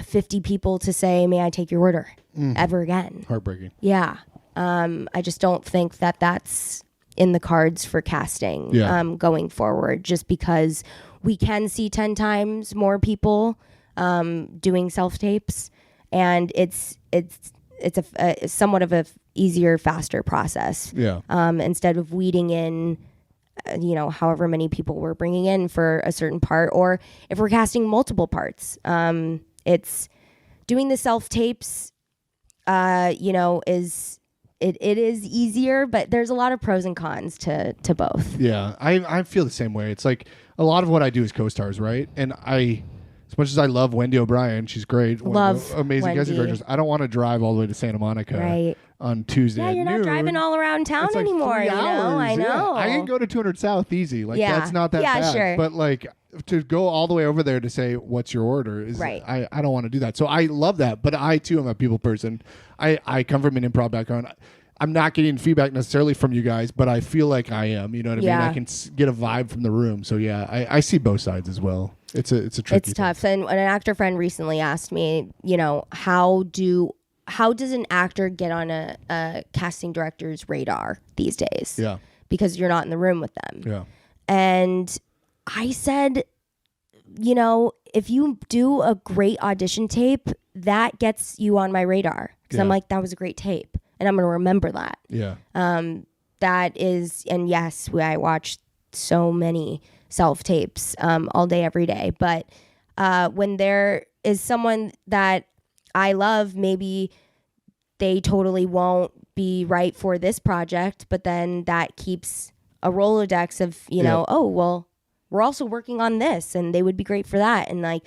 50 people to say, may I take your order ever again. Heartbreaking. Yeah. I just don't think that that's in the cards for casting going forward, just because we can see 10 times more people doing self-tapes, and it's a somewhat of a easier, faster process. Yeah. Instead of weeding in however many people we're bringing in for a certain part, or if we're casting multiple parts, it's doing the self-tapes, it is easier, but there's a lot of pros and cons to both. Yeah. I feel the same way. It's like a lot of what I do is co-stars, right? And As much as I love Wendy O'Brien, she's great. Love amazing casting Wendy. directors. I don't want to drive all the way to Santa Monica Right. on Tuesday. Yeah, at you're noon. not driving all around town It's like anymore. 3 You know, hours. I Yeah. know. I can go to 200 South easy. Like Yeah. that's not that Yeah, bad. sure. But like to go all the way over there to say what's your order is Right. I don't want to do that. So I love that. But I too am a people person. I come from an improv background. I'm not getting feedback necessarily from you guys, but I feel like I am. You know what I mean? Yeah. I can get a vibe from the room. So yeah, I see both sides as well. It's a tricky It's tough. And an actor friend recently asked me, you know, how does an actor get on a casting director's radar these days? Yeah. Because you're not in the room with them. Yeah. And I said, you know, if you do a great audition tape, that gets you on my radar. Because I'm Yeah. like, that was a great tape. And I'm going to remember that. Yeah. That is, and yes, I watched so many self-tapes all day, every day. But when there is someone that I love, maybe they totally won't be right for this project, but then that keeps a Rolodex of, you know, oh, well, we're also working on this and they would be great for that. And like,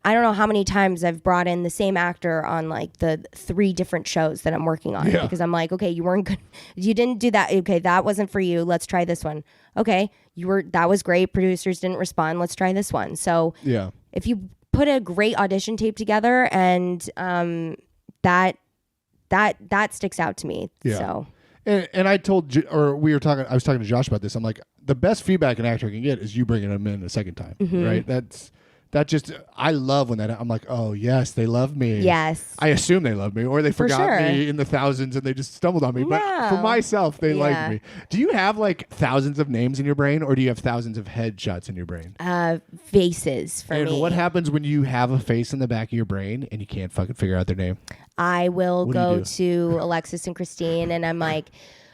I don't know how many times I've brought in the same actor on like the 3 different shows that I'm working on because I'm like, okay, you weren't good. You didn't do that. Okay, that wasn't for you. Let's try this one. Okay, that was great. Producers didn't respond. Let's try this one. So Yeah. if you put a great audition tape together and that sticks out to me. Yeah. So And I told, I was talking to Josh about this. I'm like, the best feedback an actor can get is you bringing them in a second time, right? I love when I'm like, oh yes, they love me. yes. I assume they love me, or they forgot sure. me in the thousands and they just stumbled on me. But for No. myself, they like Yeah. me. Do you have like thousands of names in your brain, or do you have thousands of headshots in your brain? Faces for And me. what happens when you have a face in the back of your brain and you can't fucking figure out their name? I will What do you go do? to Alexis and Christine and I'm like,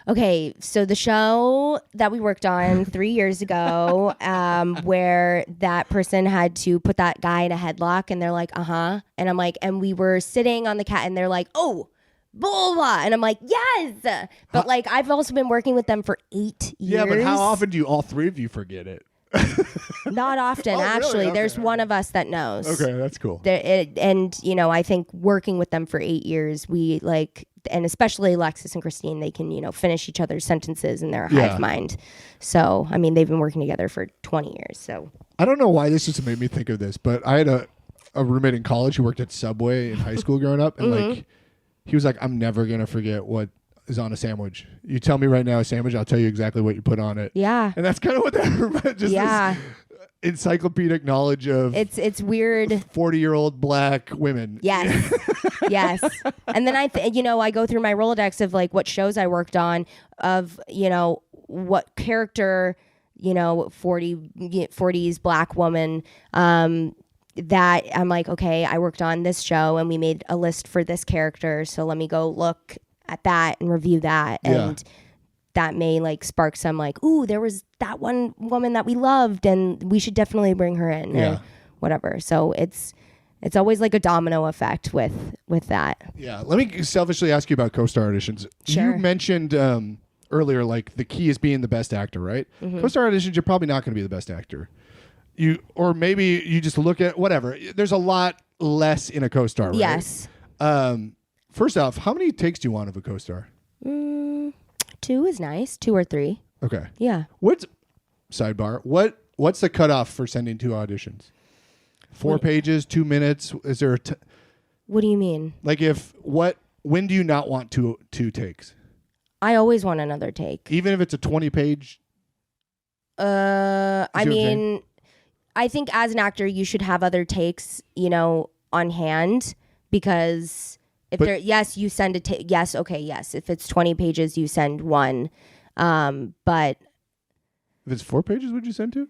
okay, so the show that we worked on 3 years ago, where that person had to put that guy in a headlock and they're like, and I'm like, and we were sitting on the cat and they're like, oh, blah, blah, blah. And I'm like, yes. But like, I've also been working with them for 8 years. Yeah, but how often do all 3 of you forget it? Not often, Oh, really? actually. Okay, There's okay. one of us that knows. Okay, that's cool. And, you know, I think working with them for 8 years, we like, and especially Alexis and Christine, they can, you know, finish each other's sentences in their hive mind. So, I mean, they've been working together for 20 years. So I don't know why this just made me think of this, but I had a roommate in college who worked at Subway in high school growing up. And like, he was like, I'm never going to forget what is on a sandwich. You tell me right now a sandwich, I'll tell you exactly what you put on it. yeah. And that's kind of what that just Yeah. this encyclopedic knowledge of It's weird. 40-year-old black women. Yes. Yes. And then I go through my Rolodex of like what shows I worked on, of, you know, what character, you know, 40s black woman, that I'm like, okay, I worked on this show and we made a list for this character. So let me go look at that and review that. Yeah. And that may like spark some like, ooh, there was that one woman that we loved and we should definitely bring her in Yeah. or whatever. So it's always like a domino effect with that. Yeah. Let me selfishly ask you about co-star auditions. Sure. You mentioned earlier, like the key is being the best actor, right? Co-star auditions, you're probably not going to be the best actor. Or maybe you just look at whatever. There's a lot less in a co-star, right? Yes. First off, how many takes do you want of a co-star? 2 is nice. 2 or 3. Okay. Yeah. Sidebar? What's the cutoff for sending 2 auditions? 4 pages, 2 minutes? Is there What do you mean? like when do you not want two takes? I always want another take. Even if it's a 20-page? I what I'm mean, I think as an actor, you should have other takes, you know, on hand, because you send a take. Yes. Okay. Yes. If it's 20 pages, you send one. But If it's 4 pages, would you send 2?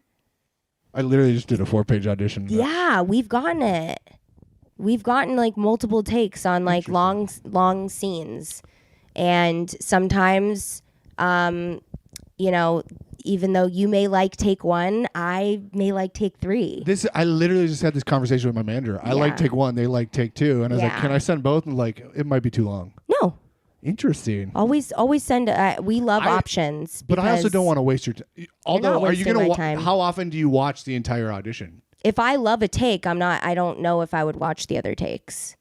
I literally just did a 4-page audition. yeah, we've gotten it. We've gotten like multiple takes on like long scenes. And sometimes, you know, even though you may like take 1, I may like take 3. I literally just had this conversation with my manager. I like take 1, they like take 2, and I was like, Yeah. "Can I send both?" And like, it might be too long. No, Interesting. always send. We love options, But I also because don't want to waste your time. Although, not are you wasting going my to? time. How often do you watch the entire audition? if I love a take, I don't know if I would watch the other takes.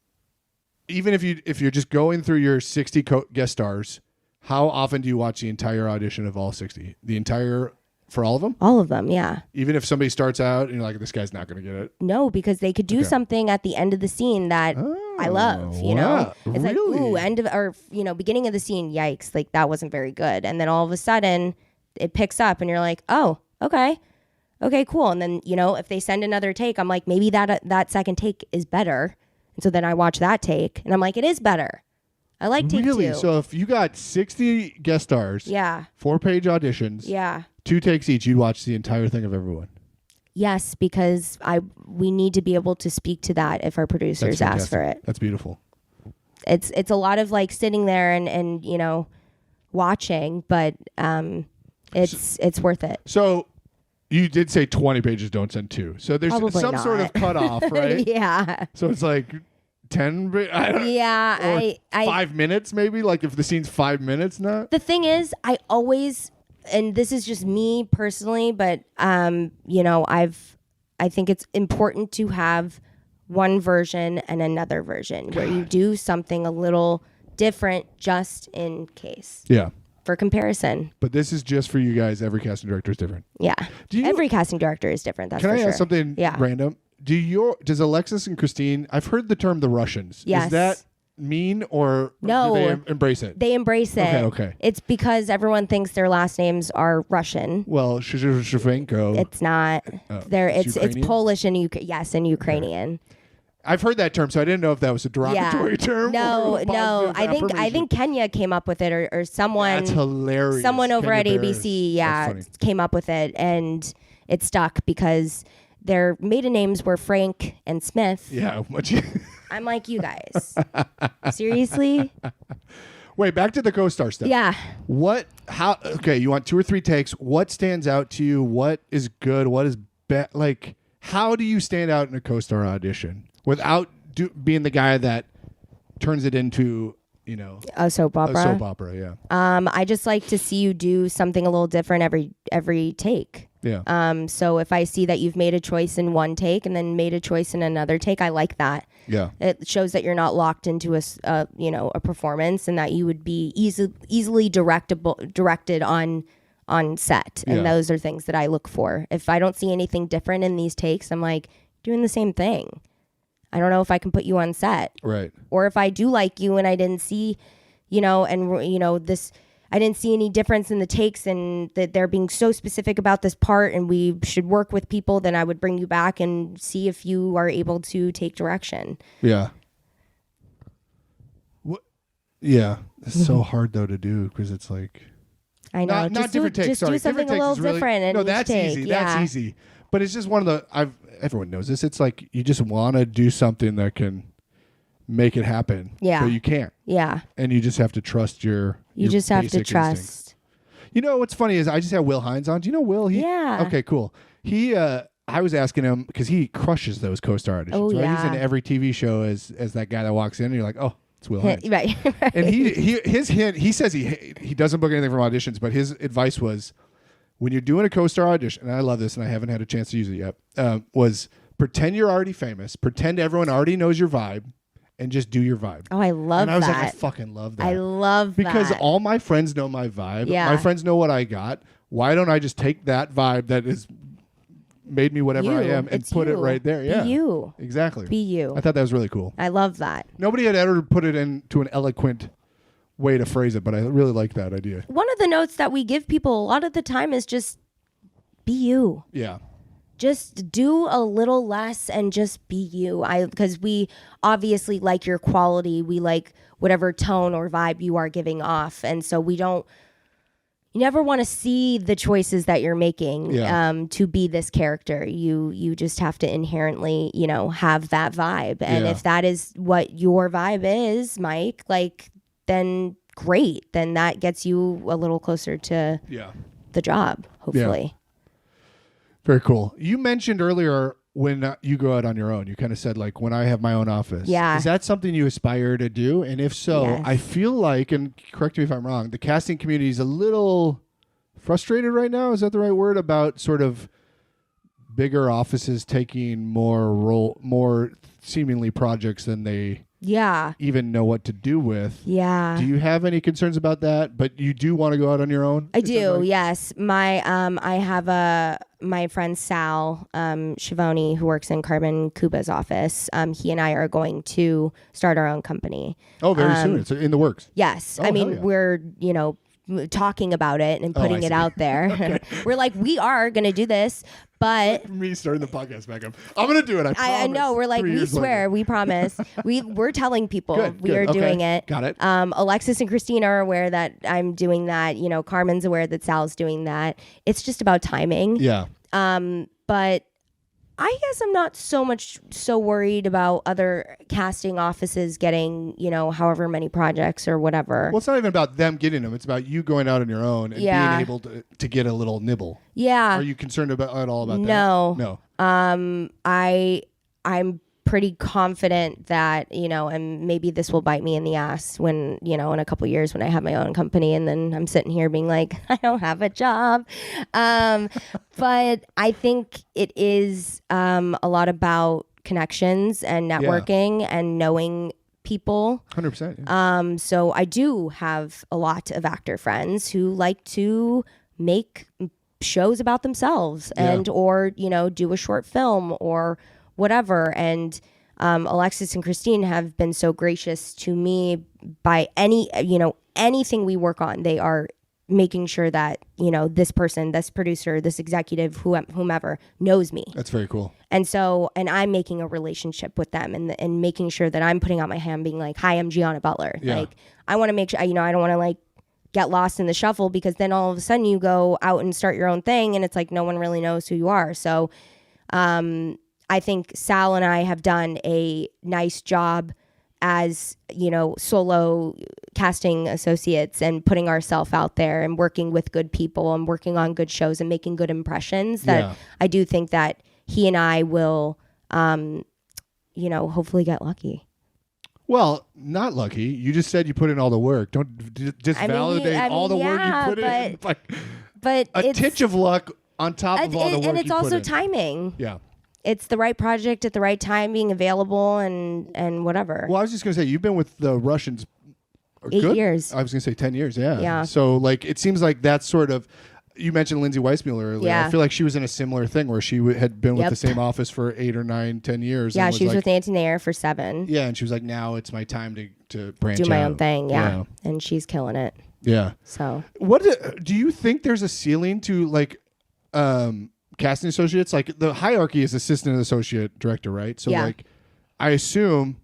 Even if you're just going through your 60 guest stars, how often do you watch the entire audition of all 60? The entire, for all of them? All of them, yeah. Even if somebody starts out and you're like, this guy's not going to get it? No, because they could do something at the end of the scene that I love, you know? It's like, ooh, beginning of the scene, yikes, like that wasn't very good. And then all of a sudden it picks up and you're like, oh, okay, cool. And then, if they send another take, I'm like, maybe that second take is better. And so then I watch that take and I'm like, it is better. I like take two. Really? So if you got 60 guest stars, 4-page auditions, 2 takes each, you'd watch the entire thing of everyone. Yes, because we need to be able to speak to that if our producers ask for it. That's beautiful. It's a lot of like sitting there and watching, but it's worth it. So you did say 20 pages, don't send 2. So there's Probably some not. sort of cutoff, right? Yeah. So it's like 10, I don't yeah, or 5 minutes maybe, like if the scene's 5 minutes, not? The thing is, I always, and this is just me personally, but I think it's important to have one version and another version where you do something a little different just in case. Yeah. For comparison. But this is just for you guys. Every casting director is different. Yeah. Every casting director is different. That's Can for I sure. ask something random? Does Alexis and Christine, I've heard the term the Russians. Yes. Is that mean or no, do they embrace it? They embrace it. Okay. It's because everyone thinks their last names are Russian. Well, Shevchenko. It's not. It's Polish and and Ukrainian. Okay. I've heard that term, so I didn't know if that was a derogatory term. No. I think Kenya came up with it, or someone. That's hilarious. Someone over Kenya at Bears. ABC, came up with it, and it stuck because their maiden names were Frank and Smith. Yeah, I'm like, you guys, seriously? Wait, back to the co-star stuff. Yeah. Okay, you want 2 or 3 takes. What stands out to you? What is good? What is bad? Like, how do you stand out in a co-star audition without being the guy that turns it into, a soap opera? A soap opera, yeah. I just like to see you do something a little different every take. Yeah. So if I see that you've made a choice in one take and then made a choice in another take, I like that. Yeah. It shows that you're not locked into a performance and that you would be easily directed on set. And those are things that I look for. If I don't see anything different in these takes, I'm like, doing the same thing. I don't know if I can put you on set. Right. Or if I do like you and I didn't see, I didn't see any difference in the takes and that they're being so specific about this part and we should work with people, then I would bring you back and see if you are able to take direction. Yeah. Yeah. It's so hard though to do because it's like. I know. Not different takes. Just do something a little different. No, that's easy. That's easy. But it's just one of the. Everyone knows this. It's like you just want to do something that can make it happen. Yeah. But you can't. Yeah. And you just have to trust your. You just have to trust. Instinct. You know what's funny is I just had Will Hines on. Do you know Will? Yeah. Okay, cool. I was asking him because he crushes those co-star auditions. Oh, right? yeah. He's in every TV show as that guy that walks in and you're like, oh, it's Will Hines. Right. And he says he doesn't book anything from auditions, but his advice was when you're doing a co-star audition, and I love this and I haven't had a chance to use it yet, was pretend you're already famous, pretend everyone already knows your vibe, and just do your vibe. Oh, I love that. And I was like, I fucking love that. I love that. Because all my friends know my vibe. Yeah. My friends know what I got. Why don't I just take that vibe that has made me whatever I am and put it right there? Yeah. Be you. Exactly. Be you. I thought that was really cool. I love that. Nobody had ever put it into an eloquent way to phrase it, but I really like that idea. One of the notes that we give people a lot of the time is just be you. Yeah. Just do a little less and just be you. Because we obviously like your quality. We like whatever tone or vibe you are giving off. And so you never want to see the choices that you're making to be this character. You just have to inherently, have that vibe. And if that is what your vibe is, Mike, then great. Then that gets you a little closer to the job, hopefully. Yeah. Very cool. You mentioned earlier when you go out on your own, you kind of said when I have my own office. Yeah. Is that something you aspire to do? And if so, Yes. I feel like, and correct me if I'm wrong, the casting community is a little frustrated right now. Is that the right word? About sort of bigger offices taking more seemingly projects than they even know what to do with. Yeah. Do you have any concerns about that? But you do want to go out on your own? I do, yes. I have my friend Sal Schiavone, who works in Carmen Cuba's office. He and I are going to start our own company. Oh, very soon. It's in the works. Yes. Oh, I mean, we're, talking about it and putting it out there. Okay. We're like, we are going to do this, but me starting the podcast back up. I'm going to do it. I know. We're like, we swear, we promise. We're telling people we are doing it. Got it. Alexis and Christine are aware that I'm doing that. Carmen's aware that Sal's doing that. It's just about timing. Yeah. But I guess I'm not so worried about other casting offices getting, however many projects or whatever. Well, it's not even about them getting them. It's about you going out on your own and being able to get a little nibble. Yeah. Are you concerned at all about that? No. I'm pretty confident that, and maybe this will bite me in the ass when, in a couple of years when I have my own company and then I'm sitting here being like, I don't have a job. But I think it is a lot about connections and networking and knowing people. 100%. Yeah. So I do have a lot of actor friends who like to make shows about themselves or, do a short film or whatever. And Alexis and Christine have been so gracious to me by anything we work on. They are making sure that, this person, this producer, this executive, whomever knows me. That's very cool. And I'm making a relationship with them and making sure that I'm putting out my hand being like, hi, I'm Gianna Butler. Yeah. Like, I want to make sure, I don't want to like get lost in the shuffle because then all of a sudden you go out and start your own thing and it's like no one really knows who you are. So, I think Sal and I have done a nice job as, solo casting associates and putting ourselves out there and working with good people and working on good shows and making good impressions that I do think that he and I will, hopefully get lucky. Well, not lucky. You just said you put in all the work. Don't just validate all the work you put in. But a titch of luck on top of all the work you put in. And it's also timing. Yeah. It's the right project at the right time, being available and whatever. Well, I was just going to say, you've been with the Russians 8 years. I was going to say 10 years, Yeah. So, like, it seems like that's sort of... You mentioned Lindsay Weissmuller earlier. Yeah. I feel like she was in a similar thing where she had been with the same office for 8 or 9, 10 years. Yeah, she was with Nancy Nair for 7. Yeah, and she was like, now it's my time to branch out. Do my own thing, yeah. And she's killing it. Yeah. So... What do you think there's a ceiling to, like... casting associates, like the hierarchy is assistant associate director, right? So like I assume,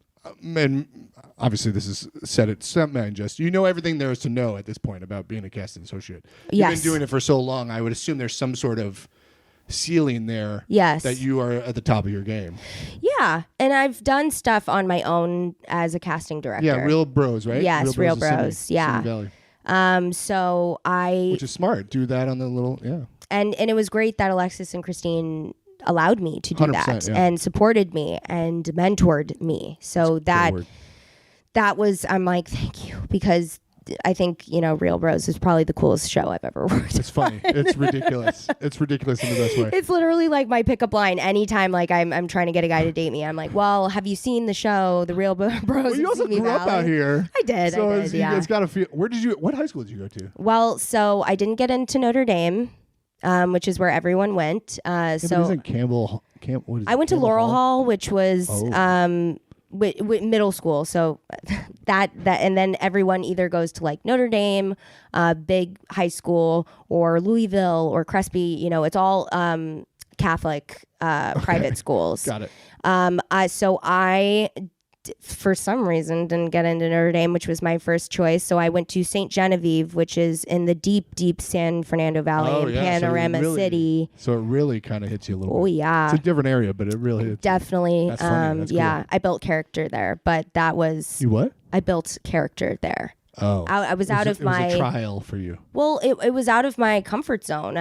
and obviously this is said at something just everything there is to know at this point about being a casting associate. Yes. You've been doing it for so long, I would assume there's some sort of ceiling there. Yes. That you are at the top of your game. Yeah. And I've done stuff on my own as a casting director. Yeah, Real Bros, right? Yes, Real Bros. Yeah. Simi Valley. So which is smart. Do that on the little And it was great that Alexis and Christine allowed me to do that and supported me and mentored me. So that was, I'm like, thank you, because I think, Real Bros is probably the coolest show I've ever worked. It's funny. It's ridiculous. It's ridiculous in the best way. It's literally like my pickup line anytime like I'm trying to get a guy to date me. I'm like, well, have you seen the show, The Real Bros? Well, you also grew up out here. I did. It's got to feel. What high school did you go to? Well, so I didn't get into Notre Dame. Which is where everyone went. So isn't Campbell? What is I went to Laurel Hall, which was middle school. So that and then everyone either goes to like Notre Dame, big high school, or Louisville or Crespi. It's all Catholic private schools. Got it. So I for some reason didn't get into Notre Dame, which was my first choice. So I went to St. Genevieve, which is in the deep San Fernando Valley in Panorama City. So it really kind of hits you a little bit. Oh, yeah. It's a different area, but it really hits Definitely. That's funny. That's cool. I built character there, but that was... You what? I built character there. Oh, I was out of my... It was a trial for you. Well, it was out of my comfort zone.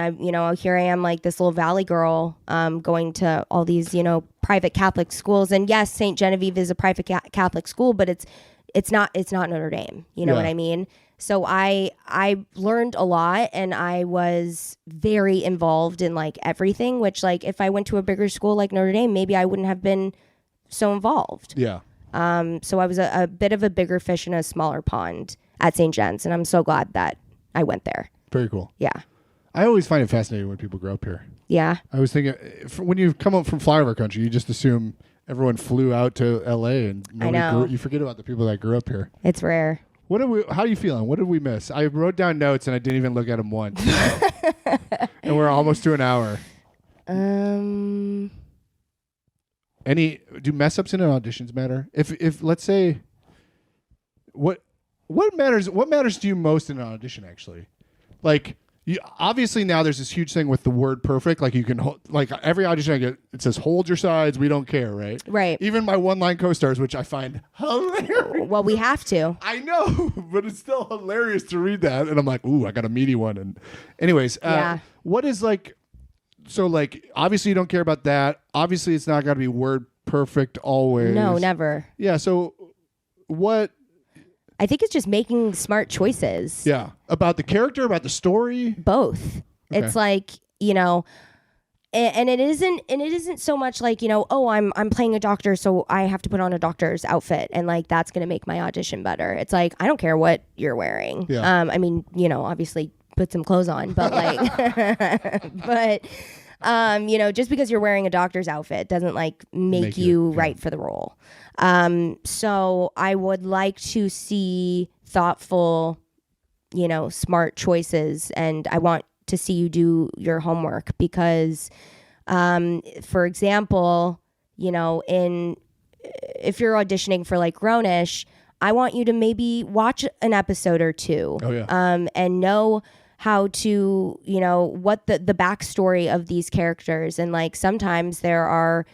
Here I am, like this little valley girl, going to all these, private Catholic schools. And yes, St. Genevieve is a private Catholic school, but it's not Notre Dame. You know what I mean? So I learned a lot, and I was very involved in like everything, which like if I went to a bigger school like Notre Dame, maybe I wouldn't have been so involved. Yeah. So I was a bit of a bigger fish in a smaller pond at St. John's, and I'm so glad that I went there. Very cool. Yeah. I always find it fascinating when people grow up here. Yeah. I was thinking, when you come up from flyover country, you just assume everyone flew out to L.A. and you forget about the people that grew up here. It's rare. How are you feeling? What did we miss? I wrote down notes and I didn't even look at them once. And we're almost to an hour. Do mess ups in auditions matter? If let's say, what matters to you most in an audition actually? Like, obviously now there's this huge thing with the word perfect. Like you can like every audition I get, it says hold your sides. We don't care, right? Right. Even my one-line co-stars, which I find hilarious. Well, we have to. I know, but it's still hilarious to read that, and I'm like, ooh, I got a meaty one. And anyways, what is like? So like, obviously you don't care about that. Obviously, it's not got to be word perfect always. No, never. Yeah. So what? I think it's just making smart choices. Yeah. About the character, about the story? Both. Okay. It's like, and it isn't so much like, oh, I'm playing a doctor, so I have to put on a doctor's outfit and like that's going to make my audition better. It's like, I don't care what you're wearing. Yeah. I mean, obviously put some clothes on, but like just because you're wearing a doctor's outfit doesn't like make you right for the role. So I would like to see thoughtful, smart choices, and I want to see you do your homework because, for example, if you're auditioning for like Grownish, I want you to maybe watch an episode or two, and know how to, what the backstory of these characters. And like sometimes there are,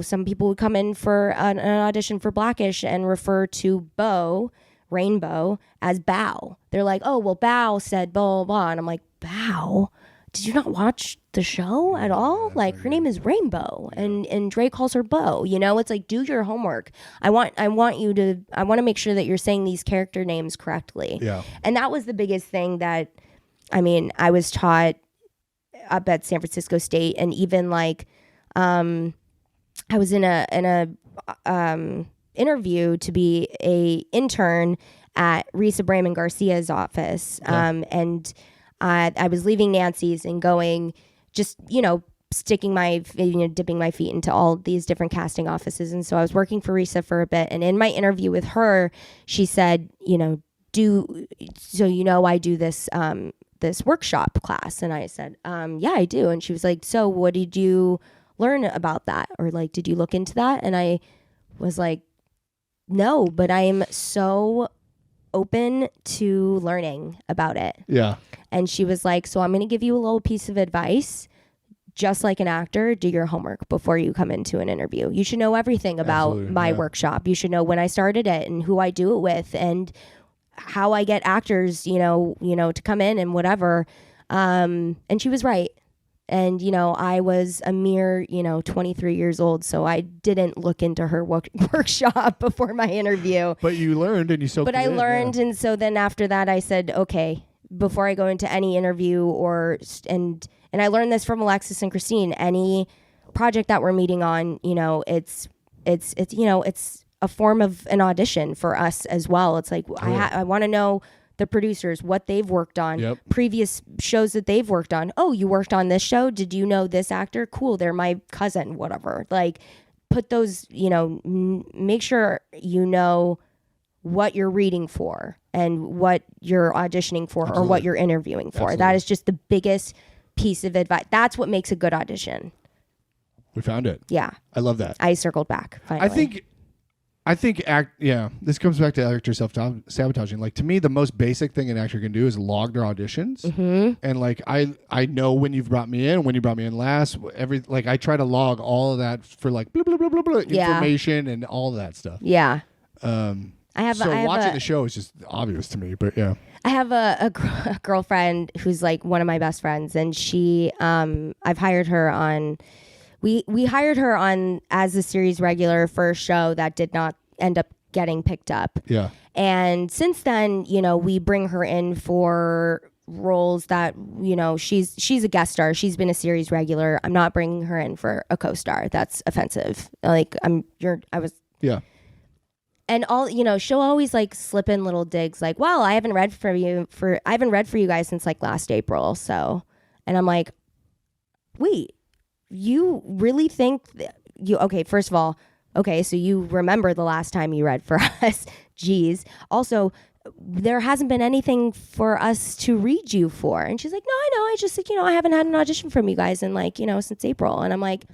some people would come in for an audition for Blackish and refer to Rainbow, as Bow. They're like, oh, well, Bow said blah, blah, blah. And I'm like, Bow? Did you not watch the show at all? Like her name is Rainbow and Dre calls her Bo. It's like, do your homework. I want to make sure that you're saying these character names correctly. Yeah. And that was the biggest thing that, I was taught up at San Francisco State, and even like, I was in a interview to be a intern at Risa Brayman Garcia's office. And I was leaving Nancy's and going, just, dipping my feet into all these different casting offices. And so I was working for Risa for a bit. And in my interview with her, she said, I do this workshop class. And I said, yeah, I do. And she was like, so what did you learn about that? Or like, did you look into that? And I was like, no, but I am so open to learning about it. Yeah. And she was like, so I'm going to give you a little piece of advice. Just like an actor, do your homework before you come into an interview. You should know everything about my workshop. You should know when I started it and who I do it with and how I get actors, to come in and whatever. And she was right. And, I was a mere, 23 years old, so I didn't look into her workshop before my interview. But you learned and you soaked it in. But I learned, and so then after that I said, okay, before I go into any interview and I learned this from Alexis and Christine, any project that we're meeting on, it's a form of an audition for us as well. It's like, I want to know the producers, what they've worked on, previous shows that they've worked on. Oh, you worked on this show? Did you know this actor? Cool, they're my cousin, whatever. Like, put those, make sure you know what you're reading for and what you're auditioning for or what you're interviewing for. Absolutely. That is just the biggest piece of advice. That's what makes a good audition. We found it. Yeah. I love that. I circled back, finally. I think this comes back to actor self-sabotaging. Like, to me, the most basic thing an actor can do is log their auditions. Mm-hmm. And like, I know when you've brought me in, when you brought me in last, I try to log all of that for like blah, blah, blah, blah, blah, information and all of that stuff. Yeah. Watching the show is just obvious to me, but yeah. I have a girlfriend who's like one of my best friends, and she, I've hired her on, we hired her on as a series regular for a show that did not end up getting picked up. Yeah. And since then, you know, we bring her in for roles that, you know, she's a guest star. She's been a series regular. I'm not bringing her in for a co-star. That's offensive. Like Yeah. And all, you know, she'll always like slip in little digs like, well, I haven't read for you guys since like last April. So, and I'm like, wait, you really think okay, first of all, okay, so you remember the last time you read for us. Geez. Also, there hasn't been anything for us to read you for. And she's like, no, I know. I just, you know, I haven't had an audition from you guys in like, you know, since April. And I'm like,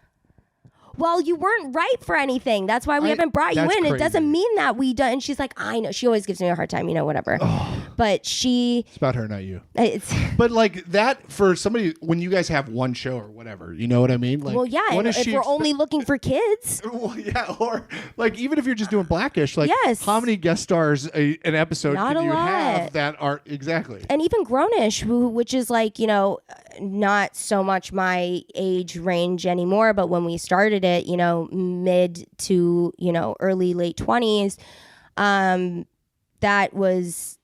well, you weren't right for anything. That's why we haven't brought you in. Crazy. It doesn't mean that we done. And she's like, I know. She always gives me a hard time, you know, whatever. But It's about her, not you. It's But like that for somebody when you guys have one show or whatever, you know what I mean? Like, well, yeah. what And is if we're only looking for kids, well, yeah, or like even if you're just doing Blackish, like Yes. how many guest stars an episode Not can a you lot. have that are exactly? and even Grownish, which is like, you know, not so much my age range anymore, but when we started it, you know, mid to, you know, early late 20s, that was,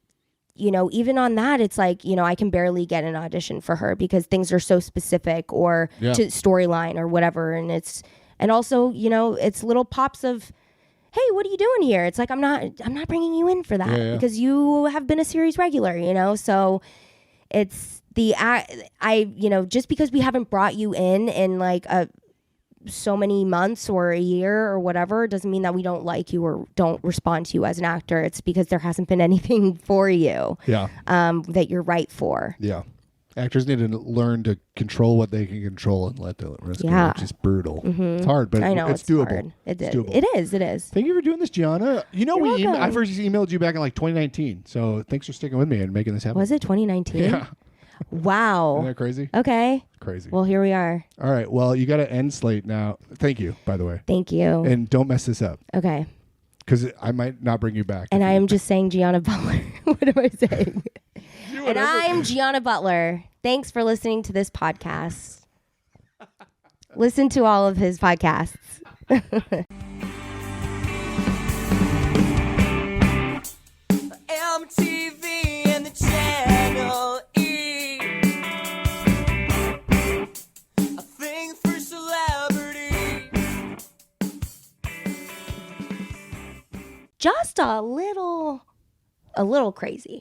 you know, even on that, it's like, you know, I can barely get an audition for her because things are so specific or to storyline or whatever. And also, you know, it's little pops of, hey, what are you doing here? It's like, I'm not bringing you in for that because you have been a series regular, you know? So it's you know, just because we haven't brought you in like so many months or a year or whatever doesn't mean that we don't like you or don't respond to you as an actor. It's because there hasn't been anything for you that you're right for. Yeah. Actors need to learn to control what they can control and let the rest go, which is brutal. It's hard, but I know it's doable. hard. It's doable. It is. Thank you for doing this, Gianna. You know, You're welcome. I first emailed you back in like 2019, so thanks for sticking with me and making this happen. Was it 2019? Yeah. Wow. Isn't that crazy? Okay. Crazy. Well, here we are. All right. Well, you got to end Slate now. Thank you, by the way. Thank you. And don't mess this up. Okay. Because I might not bring you back. And I am just saying Gianna Butler. What am I saying? And I'm Gianna Butler. Thanks for listening to this podcast. Listen to all of his podcasts. MTV and the Channel E. A thing for celebrity. Just a little crazy.